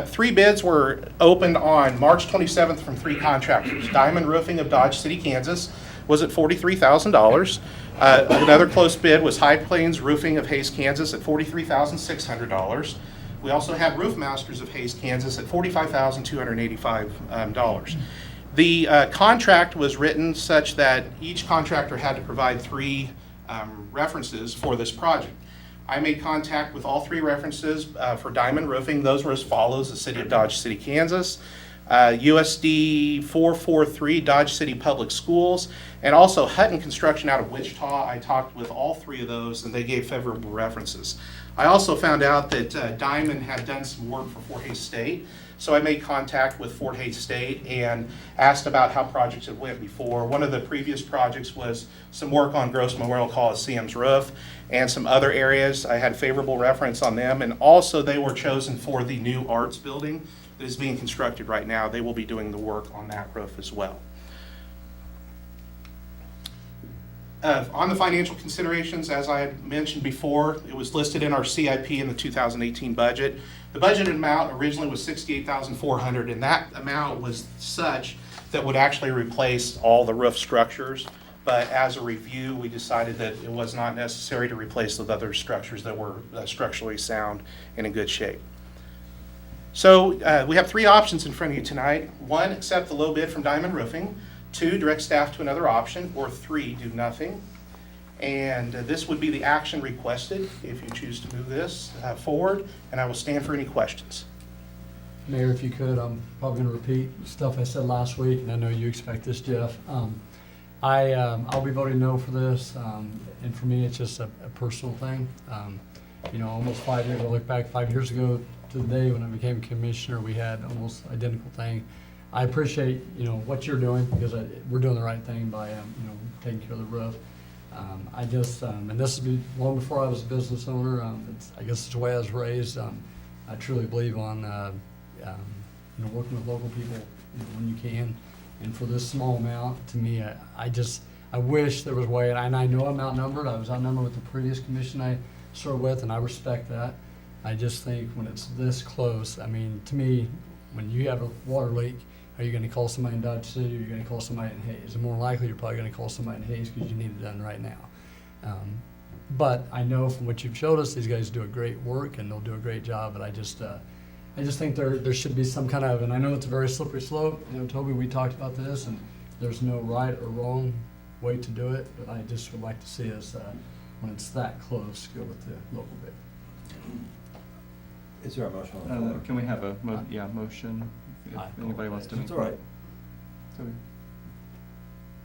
3 bids were opened on March 27th from 3 contractors. Diamond Roofing of Dodge City, Kansas was at $43,000. Another close bid was High Plains Roofing of Hayes, Kansas at $43,600. We also have Roof Masters of Hayes, Kansas at $45,285. The contract was written such that each contractor had to provide 3 references for this project. I made contact with all 3 references for Diamond Roofing. Those were as follows: the City of Dodge City, Kansas, USD 443 Dodge City Public Schools, and also Hutton Construction out of Wichita. I talked with all 3 of those, and they gave favorable references. I also found out that Diamond had done some work for Fort Hays State, so I made contact with Fort Hays State and asked about how projects had went before. One of the previous projects was some work on Gross Memorial Coliseum's roof and some other areas. I had favorable reference on them, and also they were chosen for the new arts building that is being constructed right now. They will be doing the work on that roof as well. On the financial considerations, as I had mentioned before, it was listed in our CIP in the 2018 budget. The budgeted amount originally was $68,400, and that amount was such that would actually replace all the roof structures. But as a review, we decided that it was not necessary to replace those other structures that were structurally sound and in good shape. So we have three options in front of you tonight. One, accept the low bid from Diamond Roofing. Two, direct staff to another option. Or three, do nothing. And this would be the action requested if you choose to move this forward, and I will stand for any questions. Mayor, if you could, I'm probably gonna repeat stuff I said last week, and I know you expect this, Jeff. I'll be voting no for this, and for me, it's just a personal thing. You know, almost 5 years, I look back 5 years ago to the day when I became commissioner, we had almost identical thing. I appreciate, you know, what you're doing, because we're doing the right thing by, you know, taking care of the roof. I just, and this would be long before I was a business owner, I guess it's the way I was raised. I truly believe on, you know, working with local people, you know, when you can. And for this small amount, to me, I wish there was a way, and I know I'm outnumbered. I was outnumbered with the previous commission I served with, and I respect that. I just think when it's this close, I mean, to me, when you have a water leak, are you gonna call somebody in Dodge City, or are you gonna call somebody in Hayes? And more likely, you're probably gonna call somebody in Hayes because you need it done right now. But I know from what you've showed us, these guys do a great work, and they'll do a great job, but I just think there should be some kind of, and I know it's a very slippery slope, you know, Toby, we talked about this, and there's no right or wrong way to do it, but I just would like to see us, when it's that close, go with the local bid. Is there a motion on the floor? Can we have a, motion, if anybody wants to make? It's all right. Toby?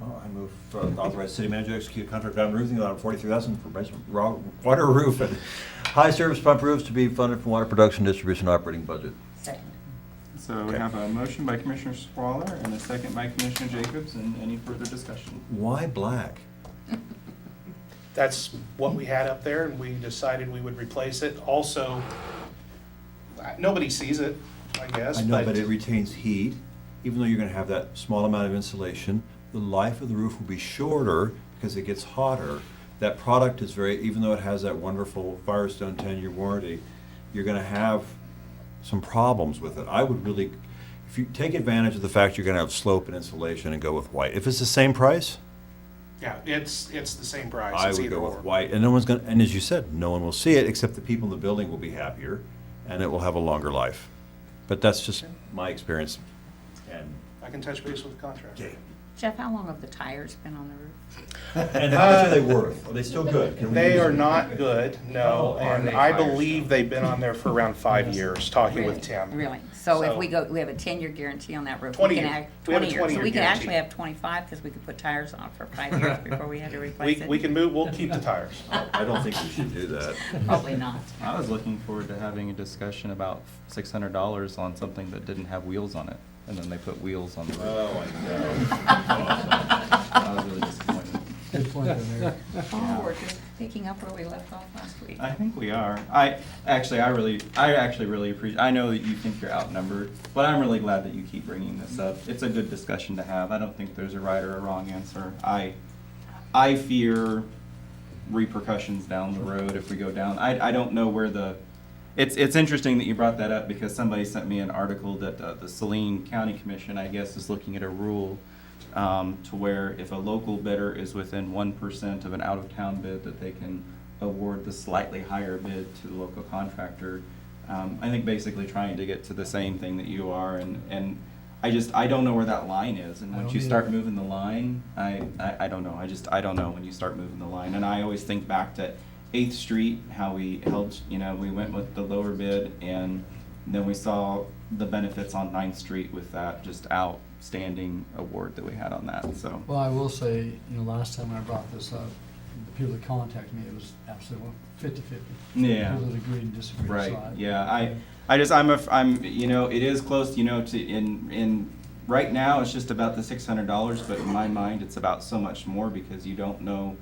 Well, I move authorize city manager to execute a contract on roofing allowed $43,000 for basement raw water roof and high service pump roofs to be funded from water production distribution operating budget. Second. So we have a motion by Commissioner Squaller and a second by Commissioner Jacobs, and any further discussion? Why black? That's what we had up there, and we decided we would replace it. Also, nobody sees it, I guess. I know, but it retains heat, even though you're gonna have that small amount of insulation. The life of the roof will be shorter because it gets hotter. That product is very, even though it has that wonderful Firestone 10-year warranty, you're gonna have some problems with it. I would really, if you take advantage of the fact you're gonna have slope and insulation and go with white. If it's the same price, Yeah, it's the same price. I It's would either go or. with white. And no one's gonna, and as you said, no one will see it except the people in the building will be happier and it will have a longer life. But that's just my experience. And I can touch base with the contractor. okay. Jeff, how long have the tires been on the roof? And how much are they worth? Are they still good? Can we They use are them? not good, no, Oh, are and they I tires, believe they've been on there for around 5 years, talking with Tim. Really? So if So- we we have a 10-year guarantee on that roof. 20 we can year. act- We have a 20 years. 20 So we year can guarantee. actually have 25 because we could put tires on for 5 years before we had to replace it. We can move, we'll keep the tires. I don't think we should do that. Probably not. I was looking forward to having a discussion about $600 on something that didn't have wheels on it, and then they put wheels on the roof. Oh, I know. I was really disappointed. Good point there, Mayor. Oh, we're just picking up where we left off last week. I think we are. I actually really appreciate, I know that you think you're outnumbered, but I'm really glad that you keep bringing this up. It's a good discussion to have. I don't think there's a right or a wrong answer. I fear repercussions down the road if we go down. I don't know where it's interesting that you brought that up because somebody sent me an article that the Saline County Commission, I guess, is looking at a rule to where if a local bidder is within 1% of an out-of-town bid, that they can award the slightly higher bid to the local contractor. I think basically trying to get to the same thing that you are, and I don't know where that line is, and I once don't you start either. moving the line, I don't know, I don't know when you start moving the line, and I always think back to 8th Street, how we held, we went with the lower bid, and then we saw the benefits on 9th Street with that just outstanding award that we had on that, so. Well, I will say, last time I brought this up, the people that contacted me, it was absolutely 50-50. Yeah. People that agreed and disagreed. Right, So yeah, it is close, in right now, it's just about the $600, but in my mind, it's about so much more because you don't know,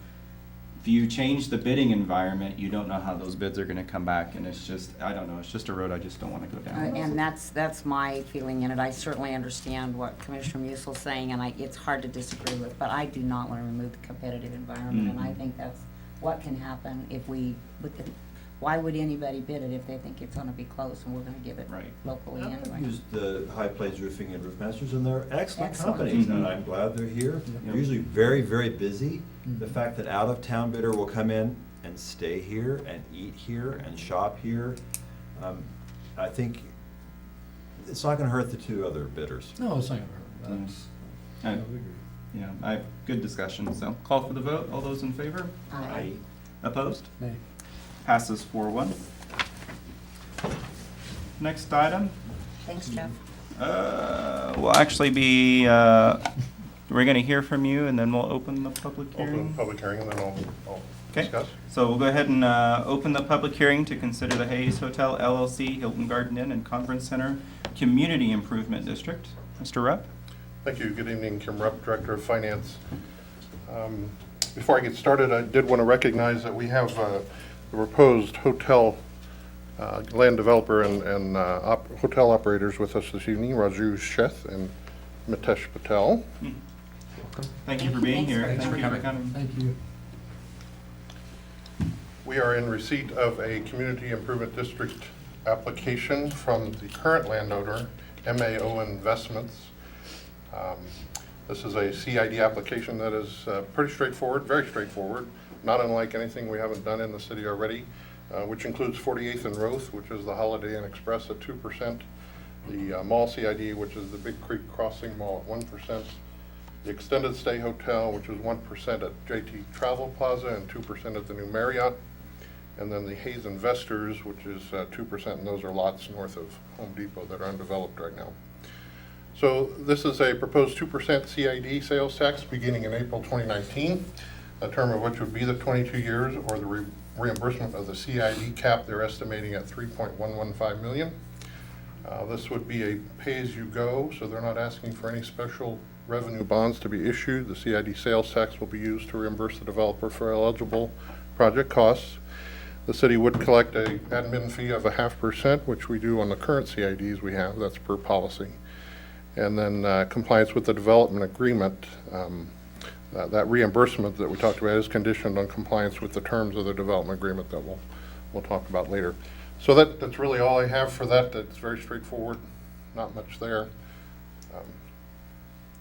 if you change the bidding environment, you don't know how those bids are gonna come back, and it's just, I don't know, it's just a road I just don't wanna go down. And that's my feeling in it. I certainly understand what Commissioner Mussel's saying, and it's hard to disagree with, but I do not want to remove the competitive environment, and I Mhm. think that's what can happen if we, why would anybody bid it if they think it's gonna be close and we're gonna give it Right. locally I've anyway? used the High Plains Roofing and Roof Masters, and they're excellent Excellent. companies, and Mhm. I'm glad they're here. Yep. They're usually very, very busy. Mhm. The fact that out-of-town bidder will come in and stay here and eat here and shop here, I think It's not gonna hurt the two other bidders. No, it's not gonna hurt. I- I would agree. Yeah, I have good discussion, so call for the vote. All those in favor? Aye. Opposed? Nay. Passes 4-1. Next item, Thanks, Jeff. will actually be, we're gonna hear from you and then we'll open the public Open hearing. the public hearing, and then I'll Okay, discuss. so we'll go ahead and open the public hearing to consider the Hayes Hotel LLC, Hilton Garden Inn and Conference Center Community Improvement District. Mr. Rupp? Thank you. Good evening, Kim Rupp, Director of Finance. Before I get started, I did want to recognize that we have the proposed hotel land developer and hotel operators with us this evening, Raju Sheth and Mitesh Patel. Thank you for being here. Thanks Thank you for coming. Thank you. We are in receipt of a Community Improvement District application from the current landowner, MAO Investments. This is a CID application that is pretty straightforward, very straightforward, not unlike anything we haven't done in the city already, which includes 48th and Roth, which is the Holiday Inn Express at 2%, the mall CID, which is the Big Creek Crossing Mall at 1%, the Extended Stay Hotel, which is 1% at JT Travel Plaza and 2% at the new Marriott, and then the Hayes Investors, which is 2%, and those are lots north of Home Depot that are undeveloped right now. So this is a proposed 2% CID sales tax beginning in April 2019, a term of which would be the 22 years or the reimbursement of the CID cap they're estimating at $3.115 million. This would be a pay-as-you-go, so they're not asking for any special revenue bonds to be issued. The CID sales tax will be used to reimburse the developer for eligible project costs. The city would collect a admin fee of 0.5%, which we do on the current CIDs we have, that's per policy. And then compliance with the development agreement, that reimbursement that we talked about is conditioned on compliance with the terms of the development agreement that we'll talk about later. So that's really all I have for that. That's very straightforward, not much there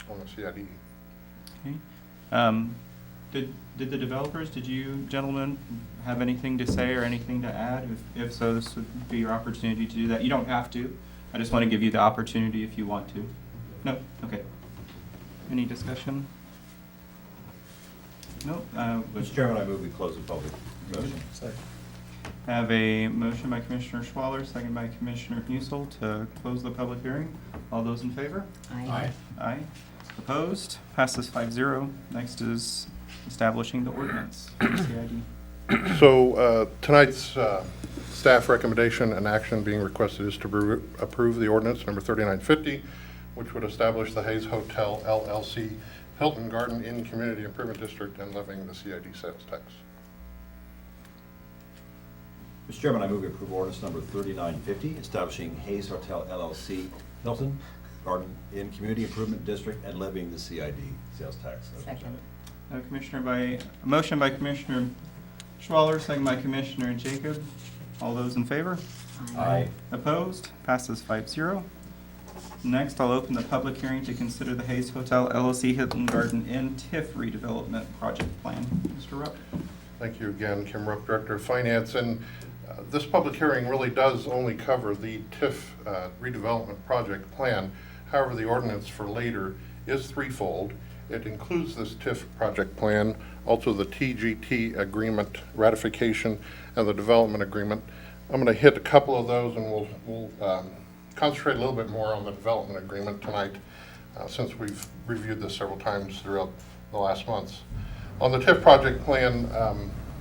on the CID. Okay. Did the developers, did you gentlemen have anything to say or anything to add? If so, this would be your opportunity to do that. You don't have to. I just want to give you the opportunity if you want to. No? Okay. Any discussion? No? Mr. Chairman, I move we close the public motion. I have a motion by Commissioner Schwaller, second by Commissioner Musil to close the public hearing. All those in favor? Aye. Aye. Opposed? Passes 5-0. Next is establishing the ordinance for CID. So tonight's staff recommendation and action being requested is to approve the ordinance number 3950, which would establish the Hayes Hotel LLC Hilton Garden Inn Community Improvement District and levying the CID sales tax. Mr. Chairman, I move we approve ordinance number 3950, establishing Hayes Hotel LLC Hilton Garden Inn Community Improvement District and levying the CID sales tax. Second. Motion by Commissioner Schwaller, second by Commissioner Jacob. All those in favor? Aye. Opposed? Passes 5-0. Next, I'll open the public hearing to consider the Hayes Hotel LLC Hilton Garden Inn TIF redevelopment project plan. Mr. Rupp? Thank you again, Kim Rupp, Director of Finance. And this public hearing really does only cover the TIF redevelopment project plan. However, the ordinance for later is threefold. It includes this TIF project plan, also the TGT agreement ratification, and the development agreement. I'm going to hit a couple of those, and we'll concentrate a little bit more on the development agreement tonight, since we've reviewed this several times throughout the last months. On the TIF project plan,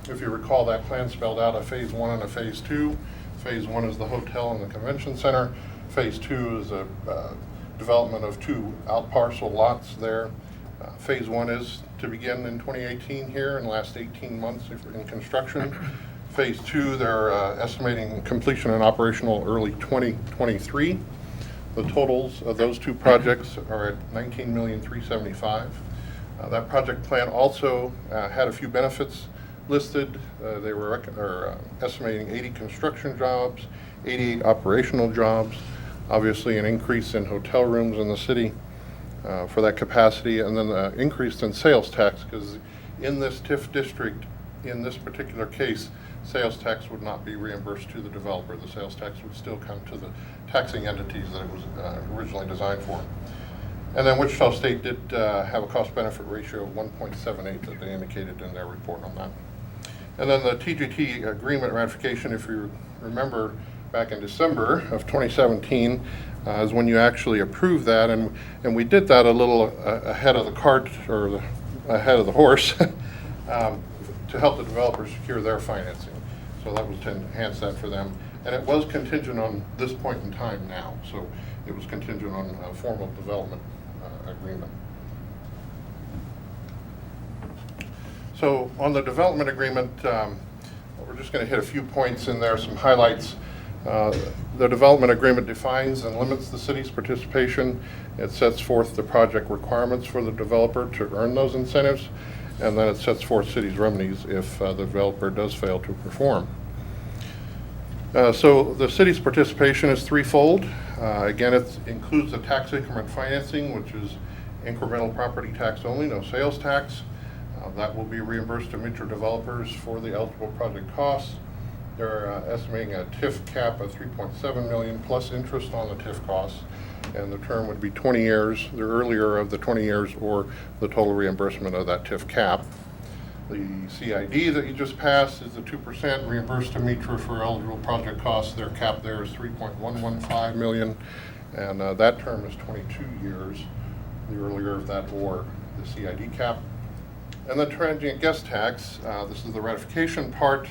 if you recall, that plan spelled out a phase 1 and a phase 2. Phase 1 is the hotel and the convention center. Phase 2 is a development of 2 outparcel lots there. Phase 1 is to begin in 2018 here and last 18 months in construction. Phase 2, they're estimating completion and operational early 2023. The totals of those 2 projects are at $19,375,000. That project plan also had a few benefits listed. They were estimating 80 construction jobs, 88 operational jobs, obviously an increase in hotel rooms in the city for that capacity, and then increase in sales tax, because in this TIF district, in this particular case, sales tax would not be reimbursed to the developer. The sales tax would still come to the taxing entities that it was originally designed for. And then Wichita State did have a cost-benefit ratio of 1.78 that they indicated in their report on that. And then the TGT agreement ratification, if you remember, back in December of 2017 is when you actually approved that, and we did that a little ahead of the cart, or ahead of the horse, to help the developers secure their financing. So that was to enhance that for them. And it was contingent on this point in time now. So it was contingent on a formal development agreement. So on the development agreement, we're just going to hit a few points in there, some highlights. The development agreement defines and limits the city's participation. It sets forth the project requirements for the developer to earn those incentives, and then it sets forth city's remedies if the developer does fail to perform. So the city's participation is threefold. Again, it includes the tax increment financing, which is incremental property tax only, no sales tax. That will be reimbursed to mutual developers for the eligible project costs. They're estimating a TIF cap of $3.7 million plus interest on the TIF costs, and the term would be 20 years, the earlier of the 20 years or the total reimbursement of that TIF cap. The CID that you just passed is the 2% reimbursed to Mitra for eligible project costs. Their cap there is $3.115 million, and that term is 22 years, the earlier of that or the CID cap. And the transient guest tax, this is the ratification part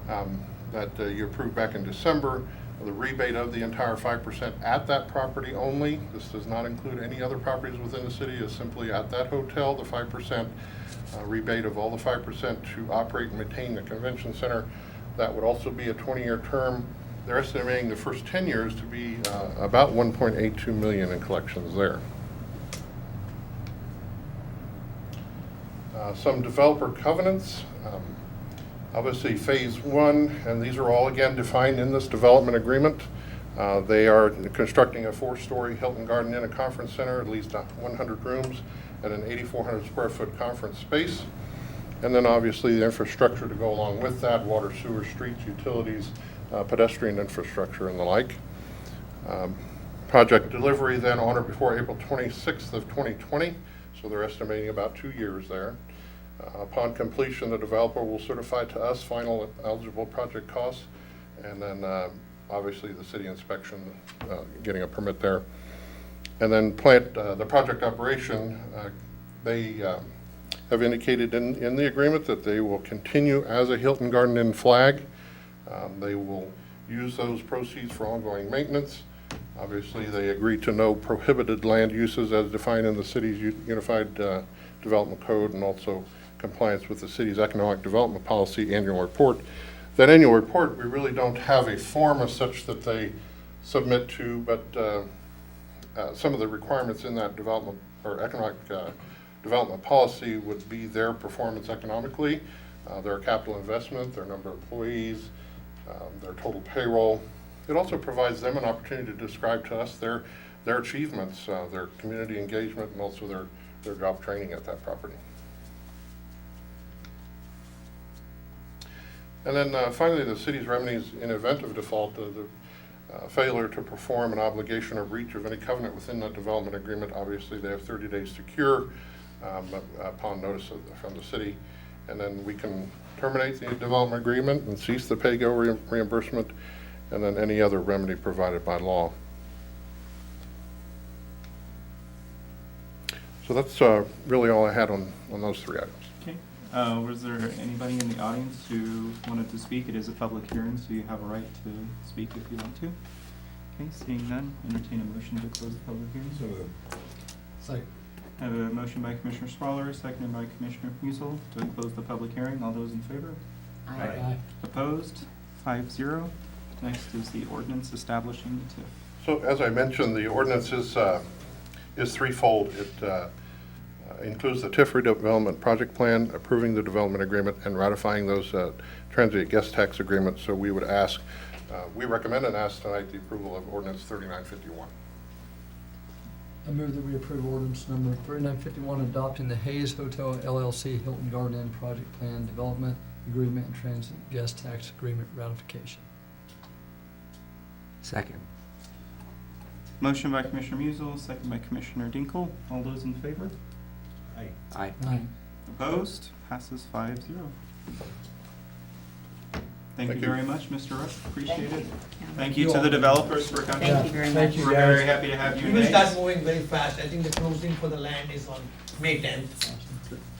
that you approved back in December. The rebate of the entire 5% at that property only. This does not include any other properties within the city. It's simply at that hotel, the 5% rebate of all the 5% to operate and maintain the convention center. That would also be a 20-year term. They're estimating the first 10 years to be about $1.82 million in collections there. Some developer covenants. Obviously, phase one, and these are all again defined in this development agreement. They are constructing a 4-story Hilton Garden Inn conference center, at least 100 rooms, and an 8,400 square foot conference space. And then obviously the infrastructure to go along with that, water, sewer, streets, utilities, pedestrian infrastructure, and the like. Project delivery then on or before April 26th of 2020, so they're estimating about 2 years there. Upon completion, the developer will certify to us final eligible project costs, and then obviously the city inspection, getting a permit there. And then the project operation, they have indicated in the agreement that they will continue as a Hilton Garden Inn flag. They will use those proceeds for ongoing maintenance. Obviously, they agree to no prohibited land uses as defined in the city's Unified Development Code, and also compliance with the city's economic development policy annual report. That annual report, we really don't have a form as such that they submit to, but some of the requirements in that development or economic development policy would be their performance economically, their capital investment, their number of employees, their total payroll. It also provides them an opportunity to describe to us their achievements, their community engagement, and also their job training at that property. And then finally, the city's remedies in event of default, the failure to perform an obligation or breach of any covenant within the development agreement. Obviously, they have 30 days to cure upon notice from the city. And then we can terminate the development agreement and cease the pay-go reimbursement, and then any other remedy provided by law. So that's really all I had on those 3 items. Okay. Was there anybody in the audience who wanted to speak? It is a public hearing, so you have a right to speak if you want to. Okay, seeing none, entertain a motion to close the public hearing. Second. I have a motion by Commissioner Swaller, seconded by Commissioner Musil to close the public hearing. All those in favor? Aye. Opposed? 5-0. Next is the ordinance establishing the TIF. So as I mentioned, the ordinance is threefold. It includes the TIF redevelopment project plan, approving the development agreement, and ratifying those transient guest tax agreements. So we would ask, we recommend and ask tonight the approval of ordinance 3951. I move that we approve ordinance number 3951, adopting the Hayes Hotel LLC Hilton Garden Inn project plan development agreement and transit gas tax agreement ratification. Second. Motion by Commissioner Musel, second by Commissioner Dinkle. All those in favor? Aye. Aye. Aye. Opposed? Passes 5-0. Thank you Thank you. very much, Mr. Rush. Appreciate it. Yeah. Thank you to the developers for coming. Thank you very Thank much. you, We're guys. very happy to have you We will next. start moving very fast. I think the closing for the land is on May 10th.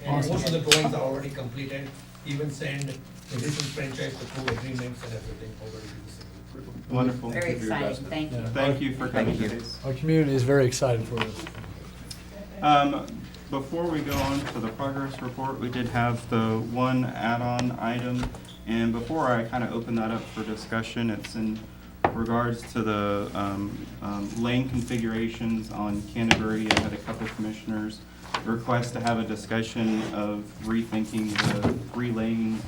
And Awesome. most of the drawings are already completed. Even send the recent franchise, the full agreements and everything already to the city. Wonderful. Very exciting, thank you. Yeah. Thank you for coming Thank you. today. Our community is very excited for this. Before we go on to the progress report, we did have the one add-on item. And before I kind of open that up for discussion, it's in regards to the lane configurations on Canterbury. I had a couple commissioners request to have a discussion of rethinking the three-lane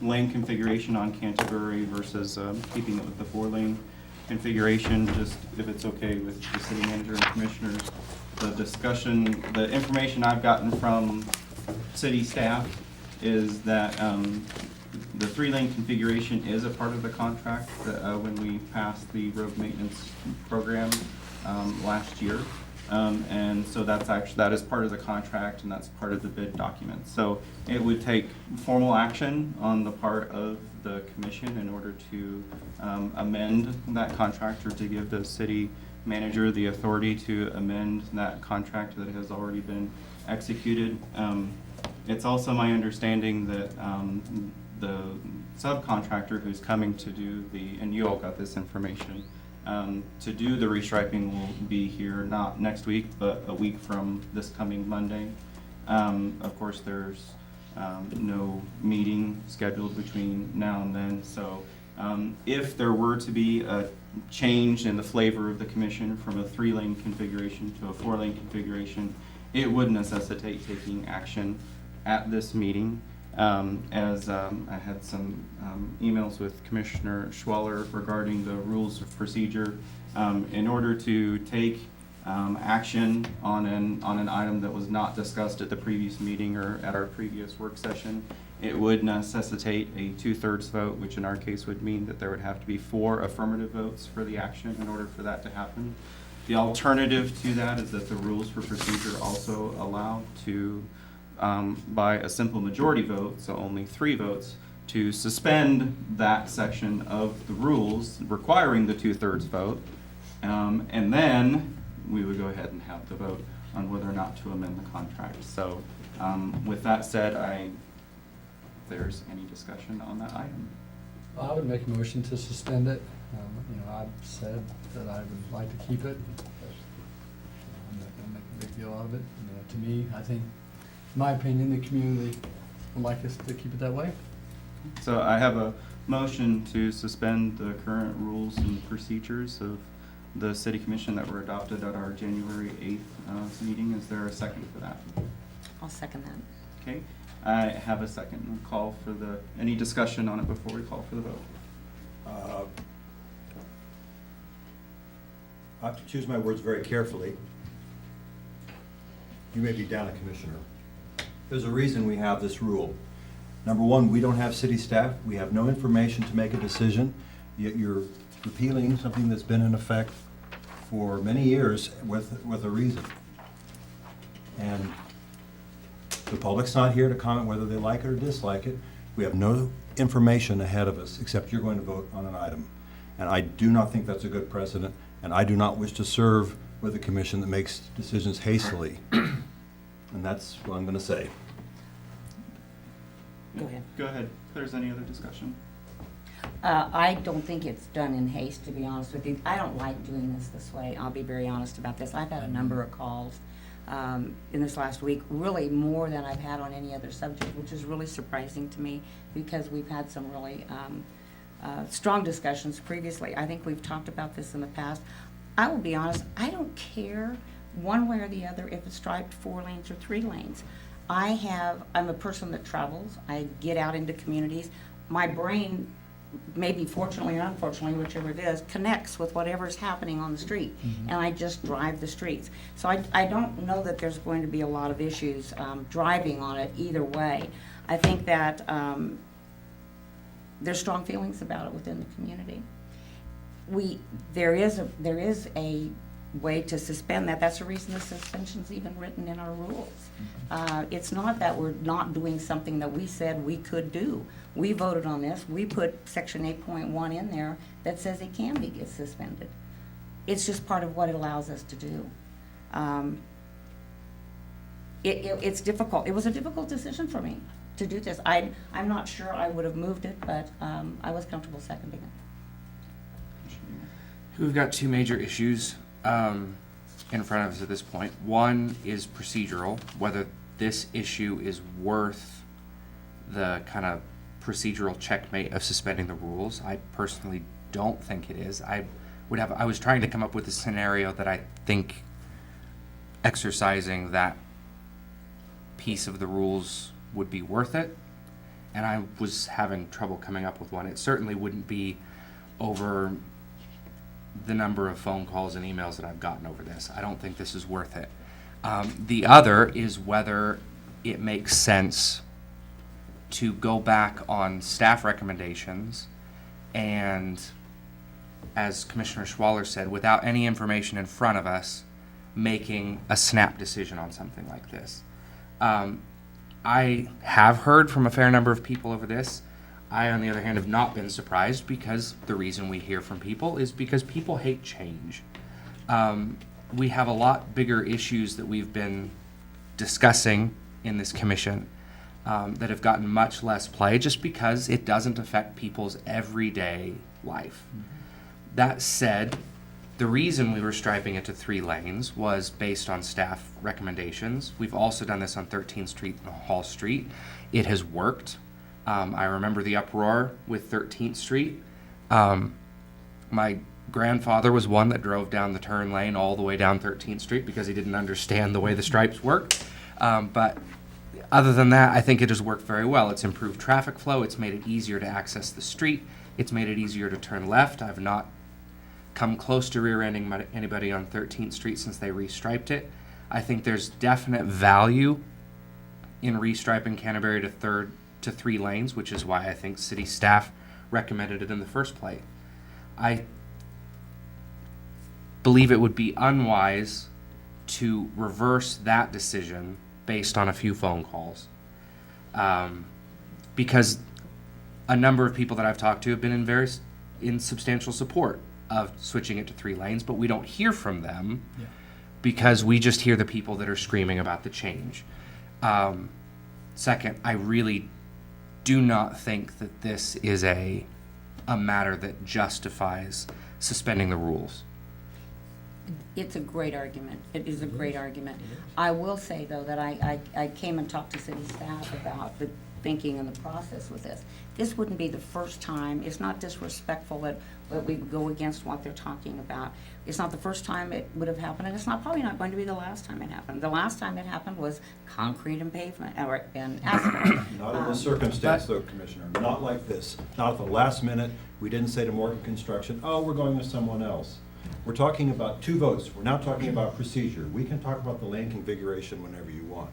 lane configuration on Canterbury versus keeping it with the four-lane configuration, just if it's okay with the city manager and commissioners. The discussion, the information I've gotten from city staff is that the three-lane configuration is a part of the contract that, when we passed the road maintenance program last year. And so that is part of the contract and that's part of the bid document. So it would take formal action on the part of the commission in order to amend that contract or to give the city manager the authority to amend that contract that has already been executed. It's also my understanding that the subcontractor who's coming to do and you all got this information, to do the restriping will be here not next week, but a week from this coming Monday. Of course, there's no meeting scheduled between now and then, so if there were to be a change in the flavor of the commission from a three-lane configuration to a four-lane configuration, it would necessitate taking action at this meeting. As I had some emails with Commissioner Schwaller regarding the rules of procedure. In order to take action on an item that was not discussed at the previous meeting or at our previous work session, it would necessitate a 2/3 vote, which in our case would mean that there would have to be 4 affirmative votes for the action in order for that to happen. The alternative to that is that the rules for procedure also allow to, by a simple majority vote, so only 3 votes, to suspend that section of the rules requiring the 2/3 vote. And then we would go ahead and have the vote on whether or not to amend the contract. So with that said, if there's any discussion on that item. I would make a motion to suspend it. I've said that I would like to keep it. I'm not gonna make a big deal out of it. To me, I think, in my opinion, the community would like us to keep it that way. So I have a motion to suspend the current rules and procedures of the city commission that were adopted at our January 8th meeting. Is there a second for that? I'll second that. Okay, I have a second. We'll call for any discussion on it before we call for the vote. I have to choose my words very carefully. You may be down a commissioner. There's a reason we have this rule. Number one, we don't have city staff. We have no information to make a decision. Yet you're repealing something that's been in effect for many years with a reason. And the public's not here to comment whether they like it or dislike it. We have no information ahead of us except you're going to vote on an item. And I do not think that's a good precedent, and I do not wish to serve with a commission that makes decisions hastily. And that's what I'm going to say. Go ahead. Go ahead. If there's any other discussion. I don't think it's done in haste, to be honest with you. I don't like doing this way. I'll be very honest about this. I've had a number of calls in this last week, really more than I've had on any other subject, which is really surprising to me because we've had some really strong discussions previously. I think we've talked about this in the past. I will be honest, I don't care one way or the other if it's striped 4 lanes or 3 lanes. I'm a person that travels. I get out into communities. My brain maybe fortunately or unfortunately, whichever it is, connects with whatever's happening on the street. Mhm. And I just drive the streets. So I don't know that there's going to be a lot of issues driving on it either way. I think that there's strong feelings about it within the community. There is a way to suspend that. That's the reason the suspension's even written in our rules. It's not that we're not doing something that we said we could do. We voted on this. We put section 8.1 in there that says it can be suspended. It's just part of what it allows us to do. It's difficult. It was a difficult decision for me to do this. I'm not sure I would have moved it, but I was comfortable seconding it. We've got two major issues in front of us at this point. One is procedural, whether this issue is worth the kind of procedural checkmate of suspending the rules. I personally don't think it is. I was trying to come up with a scenario that I think exercising that piece of the rules would be worth it, and I was having trouble coming up with one. It certainly wouldn't be over the number of phone calls and emails that I've gotten over this. I don't think this is worth it. The other is whether it makes sense to go back on staff recommendations and, as Commissioner Schwaller said, without any information in front of us, making a snap decision on something like this. I have heard from a fair number of people over this. I, on the other hand, have not been surprised, because the reason we hear from people is because people hate change. We have a lot bigger issues that we've been discussing in this commission that have gotten much less play just because it doesn't affect people's everyday life. That said, the reason we were striping it to 3 lanes was based on staff recommendations. We've also done this on 13th Street and Hall Street. It has worked. I remember the uproar with 13th Street. My grandfather was one that drove down the turn lane all the way down 13th Street because he didn't understand the way the stripes work. But other than that, I think it has worked very well. It's improved traffic flow. It's made it easier to access the street. It's made it easier to turn left. I've not come close to rear-ending anybody on 13th Street since they restriped it. I think there's definite value in restriping Canterbury to 3 lanes, which is why I think city staff recommended it in the first place. I believe it would be unwise to reverse that decision based on a few phone calls, because a number of people that I've talked to have been in substantial support of switching it to 3 lanes, but we don't hear from them because we just hear the people that are screaming about the change. Second, I really do not think that this is a matter that justifies suspending the rules. It's a great argument. It is a great argument. I will say, though, that I came and talked to city staff about the thinking and the process with this. This wouldn't be the first time. It's not disrespectful that we would go against what they're talking about. It's not the first time it would have happened, and it's probably not going to be the last time it happened. The last time it happened was concrete and pavement, and asphalt. Not in this circumstance, though, Commissioner, not like this. Not at the last minute. We didn't say to Morgan Construction, oh, we're going with someone else. We're talking about 2 votes. We're not talking about procedure. We can talk about the lane configuration whenever you want.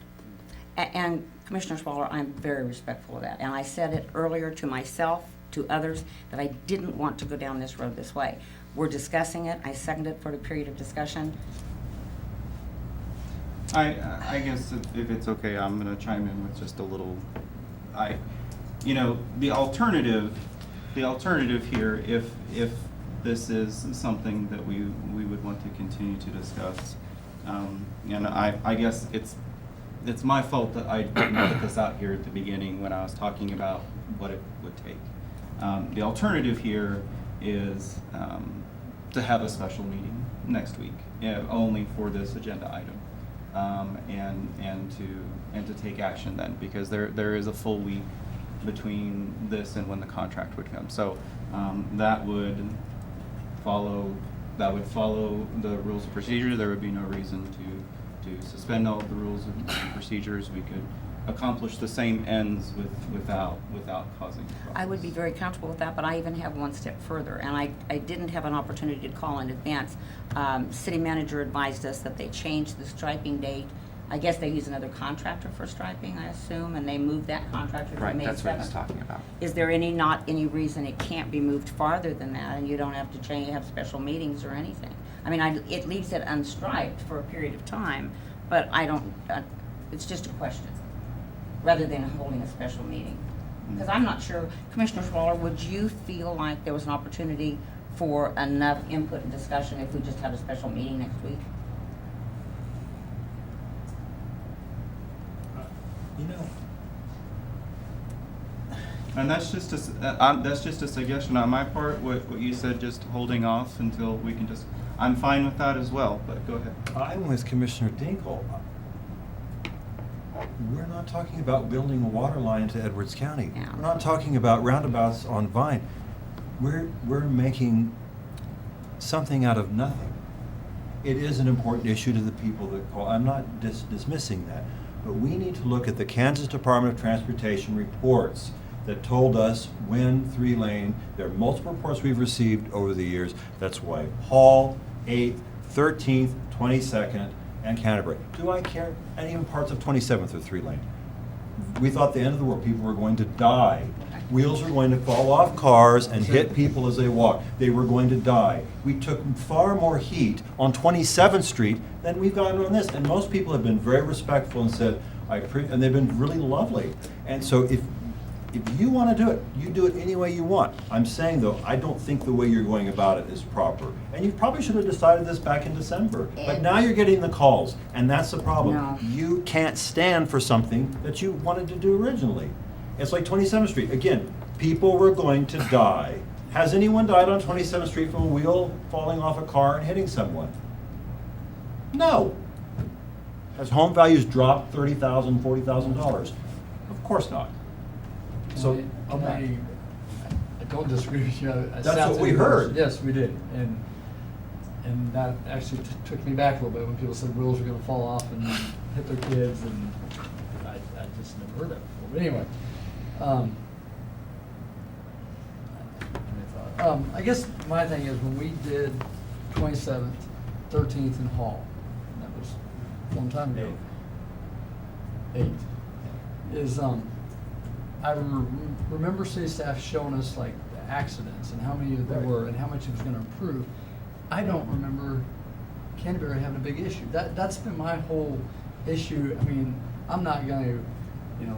And Commissioner Schwaller, I'm very respectful of that. And I said it earlier to myself, to others, that I didn't want to go down this road this way. We're discussing it. I seconded it for the period of discussion. I guess if it's okay, I'm gonna chime in with just a little, the alternative here, if this is something that we would want to continue to discuss, and I guess it's my fault that I didn't put this out here at the beginning when I was talking about what it would take. The alternative here is to have a special meeting next week, only for this agenda item, and to take action then, because there is a full week between this and when the contract would come. So that would follow the rules of procedure. There would be no reason to suspend all of the rules and procedures. We could accomplish the same ends without causing problems. I would be very comfortable with that, but I even have one step further, and I didn't have an opportunity to call in advance. City manager advised us that they changed the striping date. I guess they use another contractor for striping, I assume, and they moved that contractor to Right, May 7th. that's what he's talking about. Is there not any reason it can't be moved farther than that, and you don't have to have special meetings or anything? I mean, it leaves it unstriped for a period of time, but I don't, it's just a question, rather than holding a special meeting. Because I'm not sure, Commissioner Schwaller, would you feel like there was an opportunity for enough input and discussion if we just had a special meeting next week? You know, And that's just a suggestion on my part. What you said, just holding off until we can just. I'm fine with that as well. But go ahead. I'm with Commissioner Dinkle. We're not talking about building a water line to Edwards County. Yeah. We're not talking about roundabouts on Vine. We're making something out of nothing. It is an important issue to the people that call. I'm not dismissing that. But we need to look at the Kansas Department of Transportation reports that told us when 3-lane, there are multiple reports we've received over the years. That's why Hall, 8th, 13th, 22nd, and Canterbury. Do I care? And even parts of 27th are 3-lane. We thought the end of the world, people were going to die. Wheels were going to fall off cars and hit people as they walk. They were going to die. We took far more heat on 27th Street than we've gotten on this. And most people have been very respectful and said, and they've been really lovely. And so if you want to do it, you do it any way you want. I'm saying, though, I don't think the way you're going about it is proper. And you probably should have decided this back in December. But now you're getting the calls, and that's the problem. No. You can't stand for something that you wanted to do originally. It's like 27th Street. Again, people were going to die. Has anyone died on 27th Street from a wheel falling off a car and hitting someone? No. Has home values dropped $30,000, $40,000? Of course not. So, I don't disagree with you. That's what we heard. Yes, we did, and that actually took me back a little bit when people said wheels were going to fall off and hit their kids, and I just never heard that before. But anyway, I guess my thing is when we did 27th, 13th, and Hall, and that was a long time ago. 8 is I remember city staff showing us like the accidents and how many there were and how much it was going to improve. I don't remember Canterbury having a big issue. That's been my whole issue. I mean, I'm not going to,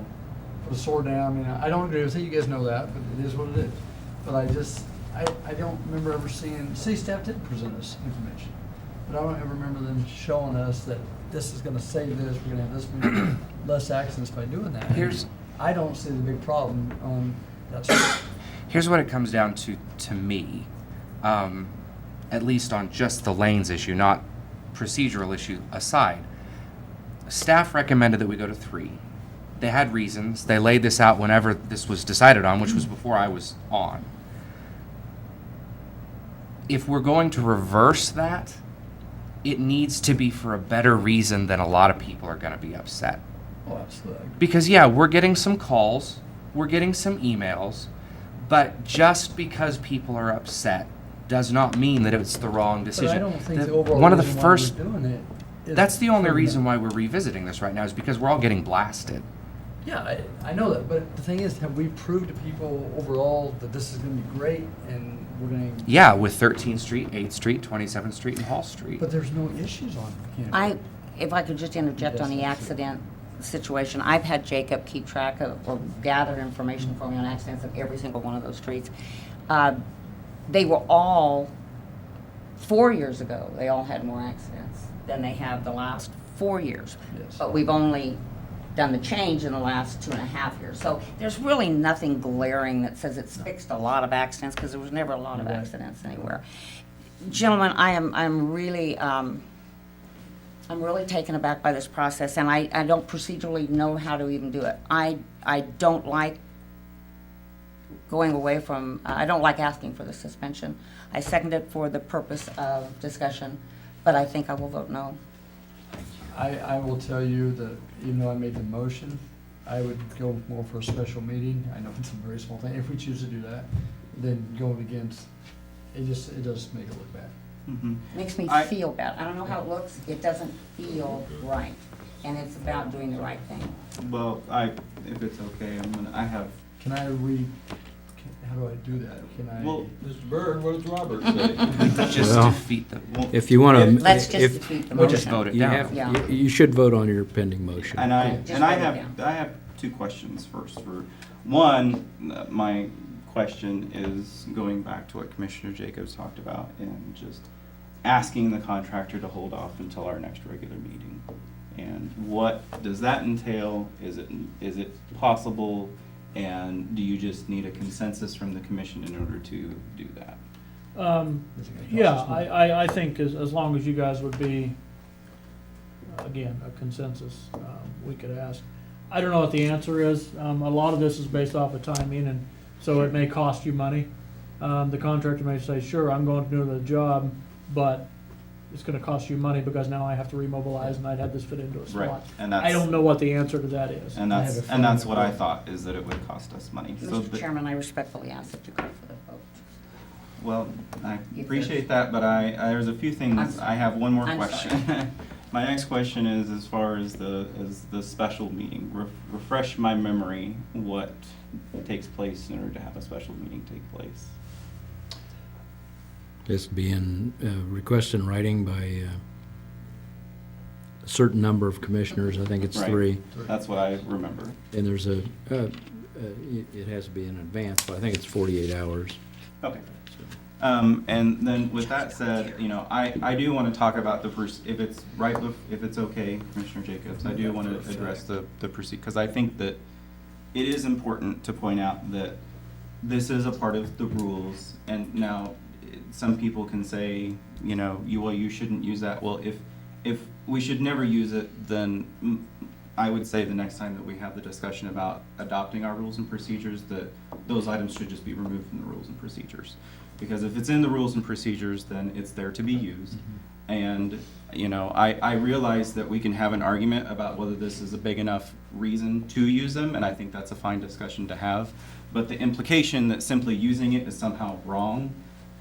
put a sword down. I mean, I don't agree with it. You guys know that, but it is what it is. But I don't remember ever seeing, city staff did present us information, but I don't ever remember them showing us that this is going to save this, we're going to have this many less accidents by doing that. I don't see the big problem on that street. Here's what it comes down to me, at least on just the lanes issue, not procedural issue aside. Staff recommended that we go to 3. They had reasons. They laid this out whenever this was decided on, which was before I was on. If we're going to reverse that, it needs to be for a better reason than a lot of people are going to be upset. Oh, absolutely. Because, yeah, we're getting some calls, we're getting some emails, but just because people are upset does not mean that it's the wrong decision. But I don't think the overall one of the reason first, why we're doing it is that's the only for reason them. why we're revisiting this right now is because we're all getting blasted. Yeah, I know that, but the thing is, have we proved to people overall that this is going to be great and we're going to... Yeah, with 13th Street, 8th Street, 27th Street, and Hall Street. But there's no issues on Canterbury. If I could just interject on the accident situation, I've had Jacob keep track of or gather information for me on accidents of every single one of those streets. They were all, 4 years ago, they all had more accidents than they have the last 4 years. Yes. But we've only done the change in the last 2.5 years. So there's really nothing glaring that says it's fixed a lot of accidents, because there was never a lot of accidents anywhere. Gentlemen, I'm really taken aback by this process, and I don't procedurally know how to even do it. I don't like going away from, I don't like asking for the suspension. I second it for the purpose of discussion, but I think I will vote no. I will tell you that even though I made the motion I would go more for a special meeting. I know it's a very small thing, if we choose to do that, than going against, it does make it look bad. Makes me I- feel bad. I don't know how it looks. It doesn't feel right. And it's about doing the right thing. Well, if it's okay, I have, Can I how do I do that? Can I? well, Mr. Byrd, what does Robert say? Just Well, defeat them. If you want to. Let's just defeat the We'll just motion. vote it You down. have, Yeah. you should vote on your pending motion. and Just write it I have two questions first. One, my question is going back to what Commissioner Jacobs talked about and just asking the contractor to hold off until our next regular meeting. And what does that entail? Is it possible? And do you just need a consensus from the commission in order to do that? Is it gonna cost Yeah, us money? I think as long as you guys would be, again, a consensus, we could ask. I don't know what the answer is. A lot of this is based off of timing, and so it may cost you money. The contractor may say, sure, I'm going to do the job, but it's gonna cost you money because now I have to remobilize and I'd have this fit into a Right, slot. and I don't know what the answer to that is. And I have a that's feeling what I it will. thought, is that it would cost us money. So Mr. the- Chairman, I respectfully ask that you call for the vote. Well, I If appreciate that, but there's a few things, I have one more I'm question. My next question is, as far as the special meeting, refresh my memory, what takes place in order to have a special meeting take place? This being requested in writing by a certain number of commissioners, I think it's Right. 3. That's what I remember. And there's it has to be in advance, but I think it's 48 hours. Okay. And then with that said, I do want to talk about if it's right, if it's okay, Commissioner Jacobs, I do want to address the proceed, because I think that it is important to point out that this is a part of the rules, and now some people can say, you shouldn't use that. Well, if we should never use it, then I would say the next time that we have the discussion about adopting our rules and procedures, that those items should just be removed from the rules and procedures. Because if it's in the rules and procedures, then it's there to be used. And, I realize that we can have an argument about whether this is a big enough reason to use them, and I think that's a fine discussion to have. But the implication that simply using it is somehow wrong,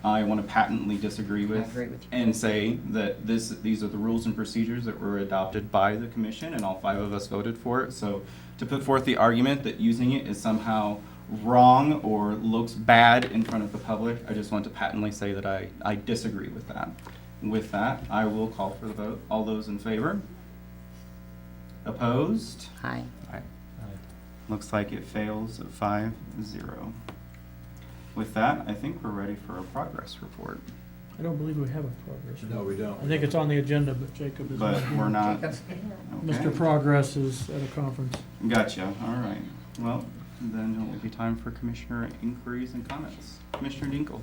I want to patently disagree with. I agree with you. And say that these are the rules and procedures that were adopted by the commission, and all 5 of us voted for it. So to put forth the argument that using it is somehow wrong or looks bad in front of the public, I just want to patently say that I disagree with that. With that, I will call for the vote. All those in favor? Opposed? Aye. Looks like it fails at 5-0. With that, I think we're ready for a progress report, I don't believe we have a progress. No, we don't. I think it's on the agenda, but Jacob is. but we're not. Jacobs? Mr. Okay. Progress is at a conference. Gotcha, all right. Well, then it will be time for commissioner inquiries and comments. Commissioner Dinkle.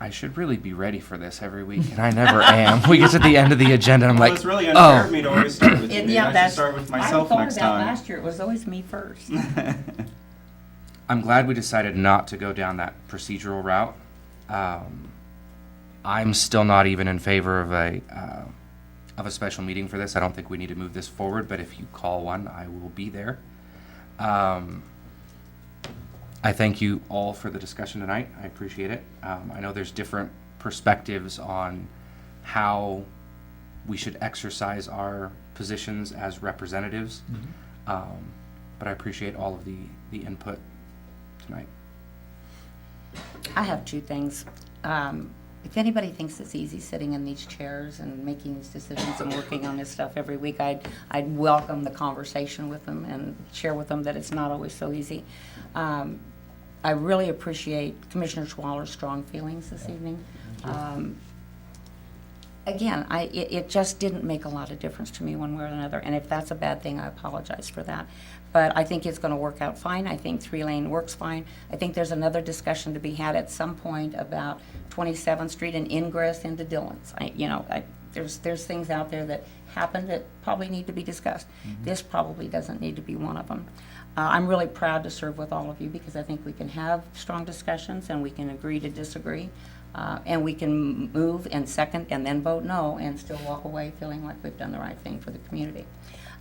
I should really be ready for this every week, and I never am. We get to the end of the agenda, and I'm Well, like, it's really unfair oh. of me to always start with you. Maybe Yeah, I should that's. start with myself I next thought of that time. last year. It was always me first. I'm glad we decided not to go down that procedural route. I'm still not even in favor of a special meeting for this. I don't think we need to move this forward, but if you call one, I will be there. I thank you all for the discussion tonight. I appreciate it. I know there's different perspectives on how we should exercise our positions as representatives, but I appreciate all of the input tonight. I have 2 things. If anybody thinks it's easy sitting in these chairs and making these decisions and working on this stuff every week, I'd welcome the conversation with them and share with them that it's not always so easy. I really appreciate Commissioner Schwaller's strong feelings this evening. Again, it just didn't make a lot of difference to me one way or another, and if that's a bad thing, I apologize for that. But I think it's going to work out fine. I think 3-lane works fine. I think there's another discussion to be had at some point about 27th Street and ingress into Dillon's. There's things out there that happen that probably need to be discussed. This probably doesn't need to be one of them. I'm really proud to serve with all of you because I think we can have strong discussions and we can agree to disagree. And we can move and second and then vote no and still walk away feeling like we've done the right thing for the community.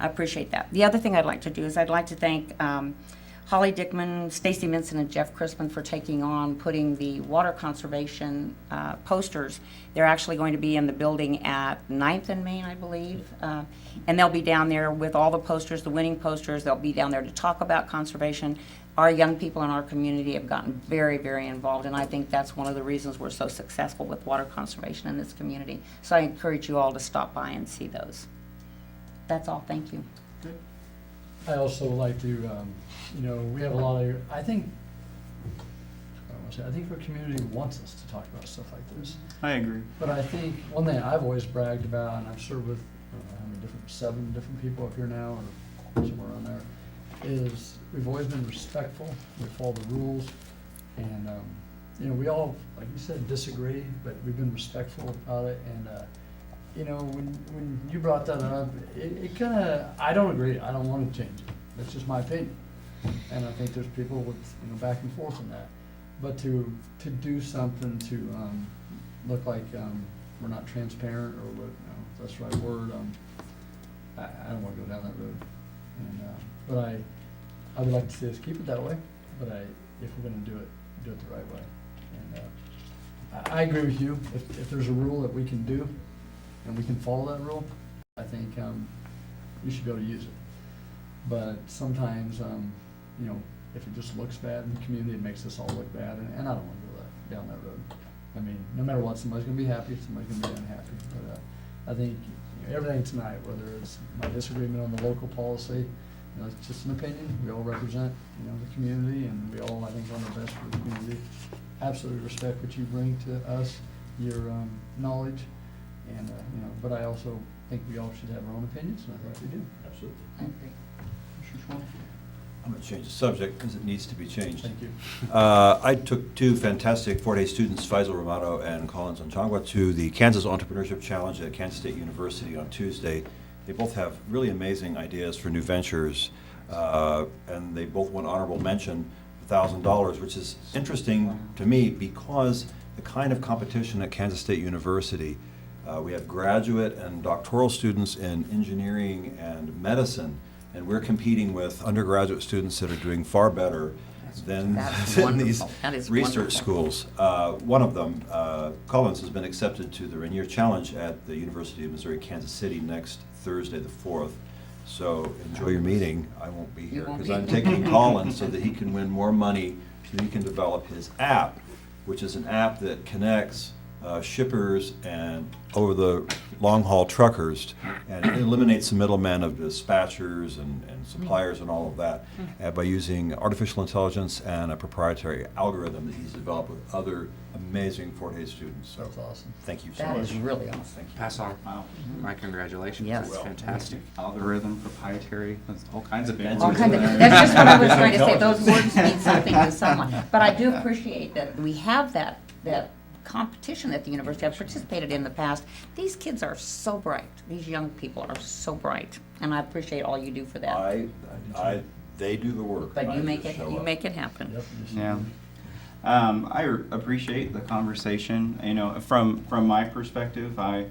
I appreciate that. The other thing I'd like to do is I'd like to thank Holly Dickman, Stacy Minson, and Jeff Crispin for taking on putting the water conservation posters. They're actually going to be in the building at 9th and Main, I believe. And they'll be down there with all the posters, the winning posters. They'll be down there to talk about conservation. Our young people in our community have gotten very, very involved, and I think that's one of the reasons we're so successful with water conservation in this community. So I encourage you all to stop by and see those. That's all. Thank you. I also like to, we have a lot of, I think our community wants us to talk about stuff like this. I agree. But I think one thing I've always bragged about, and I've served with, I don't know how many different, 7 different people up here now, or somewhere around there, is we've always been respectful, we follow the rules, and, we all, like you said, disagree, but we've been respectful about it, and, when you brought that up, it kinda, I don't agree, I don't wanna change it, that's just my opinion. And I think there's people with, back and forth on that. But to do something to, look like, we're not transparent, or what, if that's the right word, I don't wanna go down that road. And, but I would like to see us keep it that way, but if we're gonna do it the right way. And, I agree with you, if there's a rule that we can do, and we can follow that rule, I think, you should be able to use it. But sometimes, if it just looks bad in the community, it makes us all look bad, and I don't wanna go down that road. I mean, no matter what, somebody's gonna be happy, somebody's gonna be unhappy, but, I think, everything tonight, whether it's my disagreement on the local policy, it's just an opinion, we all represent, the community, and we all, I think, want our best for the community. Absolutely respect what you bring to us, your, knowledge, and, but I also think we all should have our own opinions, and I think we do. Absolutely. I agree. I'm going to change the subject because it needs to be changed. Thank you. I took 2 fantastic Fort Hays students, Faisal Romano and Collins Onchangwa, to the Kansas Entrepreneurship Challenge at Kansas State University on Tuesday. They both have really amazing ideas for new ventures, and they both won honorable mention, $1,000, which is interesting to me because the kind of competition at Kansas State University, we have graduate and doctoral students in engineering and medicine, and we're competing with undergraduate students that are doing far better than these research schools. One of them, Collins, has been accepted to the Rainier Challenge at the University of Missouri Kansas City next Thursday, the 4th. So enjoy your meeting. I won't be here because I'm taking Collins so that he can win more money so he can develop his app, which is an app that connects shippers and over the long haul truckers, and it eliminates the middlemen of dispatchers and suppliers and all of that by using artificial intelligence and a proprietary algorithm that he's developed with other amazing Fort Hays students. So That's awesome. thank you so much. That is really awesome. Thank you. Pass on. Wow. My congratulations. Yes. That's fantastic. Algorithm, proprietary, there's all kinds of All kinds of, that's just what I was trying to say, those words mean something to someone. But I do appreciate that we have that competition at the university. I've participated in the past. These kids are so bright. These young people are so bright, and I appreciate all you do for that. They do the work. But I you make just it, show you up. make it happen. Yep. Yeah. I appreciate the conversation. From my perspective, I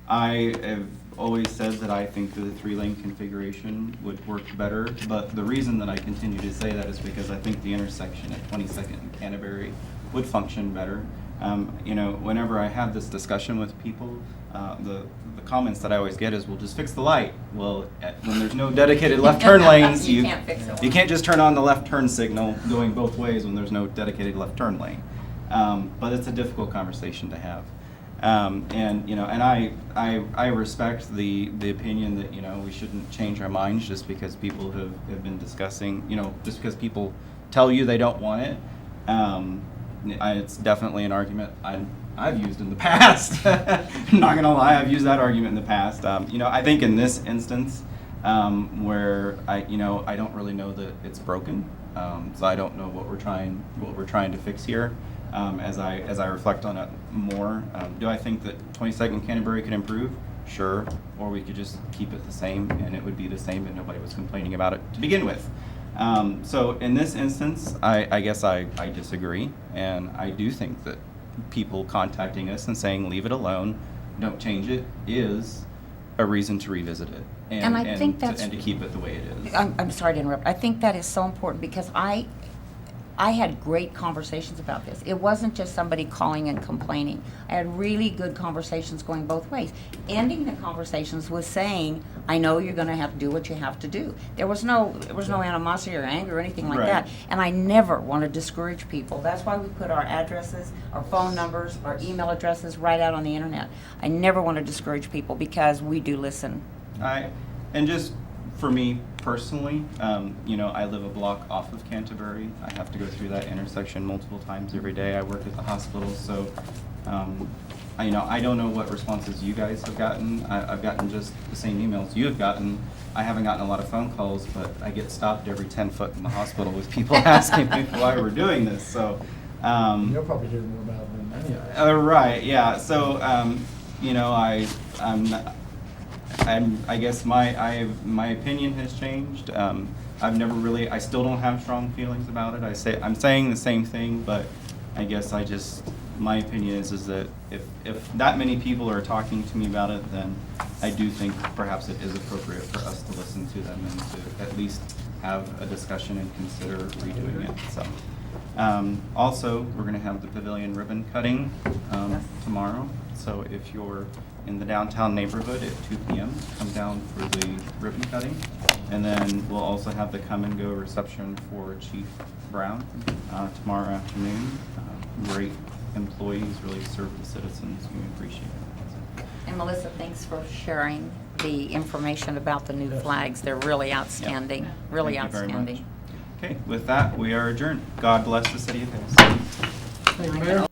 have always said that I think that the 3-lane configuration would work better, but the reason that I continue to say that is because I think the intersection at 22nd and Canterbury would function better. Whenever I have this discussion with people, the comments that I always get is, "We'll just fix the light." Well, when there's no dedicated left turn lanes, You can't fix it. you can't just turn on the left turn signal going both ways when there's no dedicated left turn lane. But it's a difficult conversation to have. And I respect the opinion that, we shouldn't change our minds just because people have been discussing, just because people tell you they don't want it. It's definitely an argument I've used in the past. I'm not gonna lie, I've used that argument in the past. I think in this instance, where I don't really know that it's broken, so I don't know what we're trying to fix here. As I reflect on it more, do I think that 22nd Canterbury could improve? Sure. Or we could just keep it the same, and it would be the same, and nobody was complaining about it to begin with. So in this instance, I guess I disagree, and I do think that people contacting us and saying, leave it alone, don't change it, is a reason to revisit it. And I think that's- and to keep it the way it is. I'm sorry to interrupt. I think that is so important because I had great conversations about this. It wasn't just somebody calling and complaining. I had really good conversations going both ways. Ending the conversations was saying, I know you're gonna have to do what you have to do. There was no animosity or anger or anything like Right. that. And I never want to discourage people. That's why we put our addresses, our phone numbers, our email addresses right out on the internet. I never want to discourage people because we do listen. And just for me personally, you know, I live a block off of Canterbury. I have to go through that intersection multiple times every day. I work at the hospital, so, you know, I don't know what responses you guys have gotten. I've gotten just the same emails you have gotten. I haven't gotten a lot of phone calls, but I get stopped every 10 foot in the hospital with people asking me why we're doing this, so. You'll probably hear more about it than anyway. Right, yeah, so, you know, I guess my opinion has changed. I've never really, I still don't have strong feelings about it. I'm saying the same thing, but I guess my opinion is that if that many people are talking to me about it, then I do think perhaps it is appropriate for us to listen to them and to at least have a discussion and consider redoing it, so. Also, we're gonna have the pavilion ribbon cutting, tomorrow. So if you're in the downtown neighborhood at 2 p.m., come down for the ribbon cutting. And then we'll also have the come and go reception for Chief Brown, tomorrow afternoon. Great employees, really serve the citizens. We appreciate it. And Melissa, thanks for sharing the information about the new flags. They're really outstanding, really Thank you very much. outstanding. Okay, with that, we are adjourned. God bless the city of Hayes. Thank you, Mayor.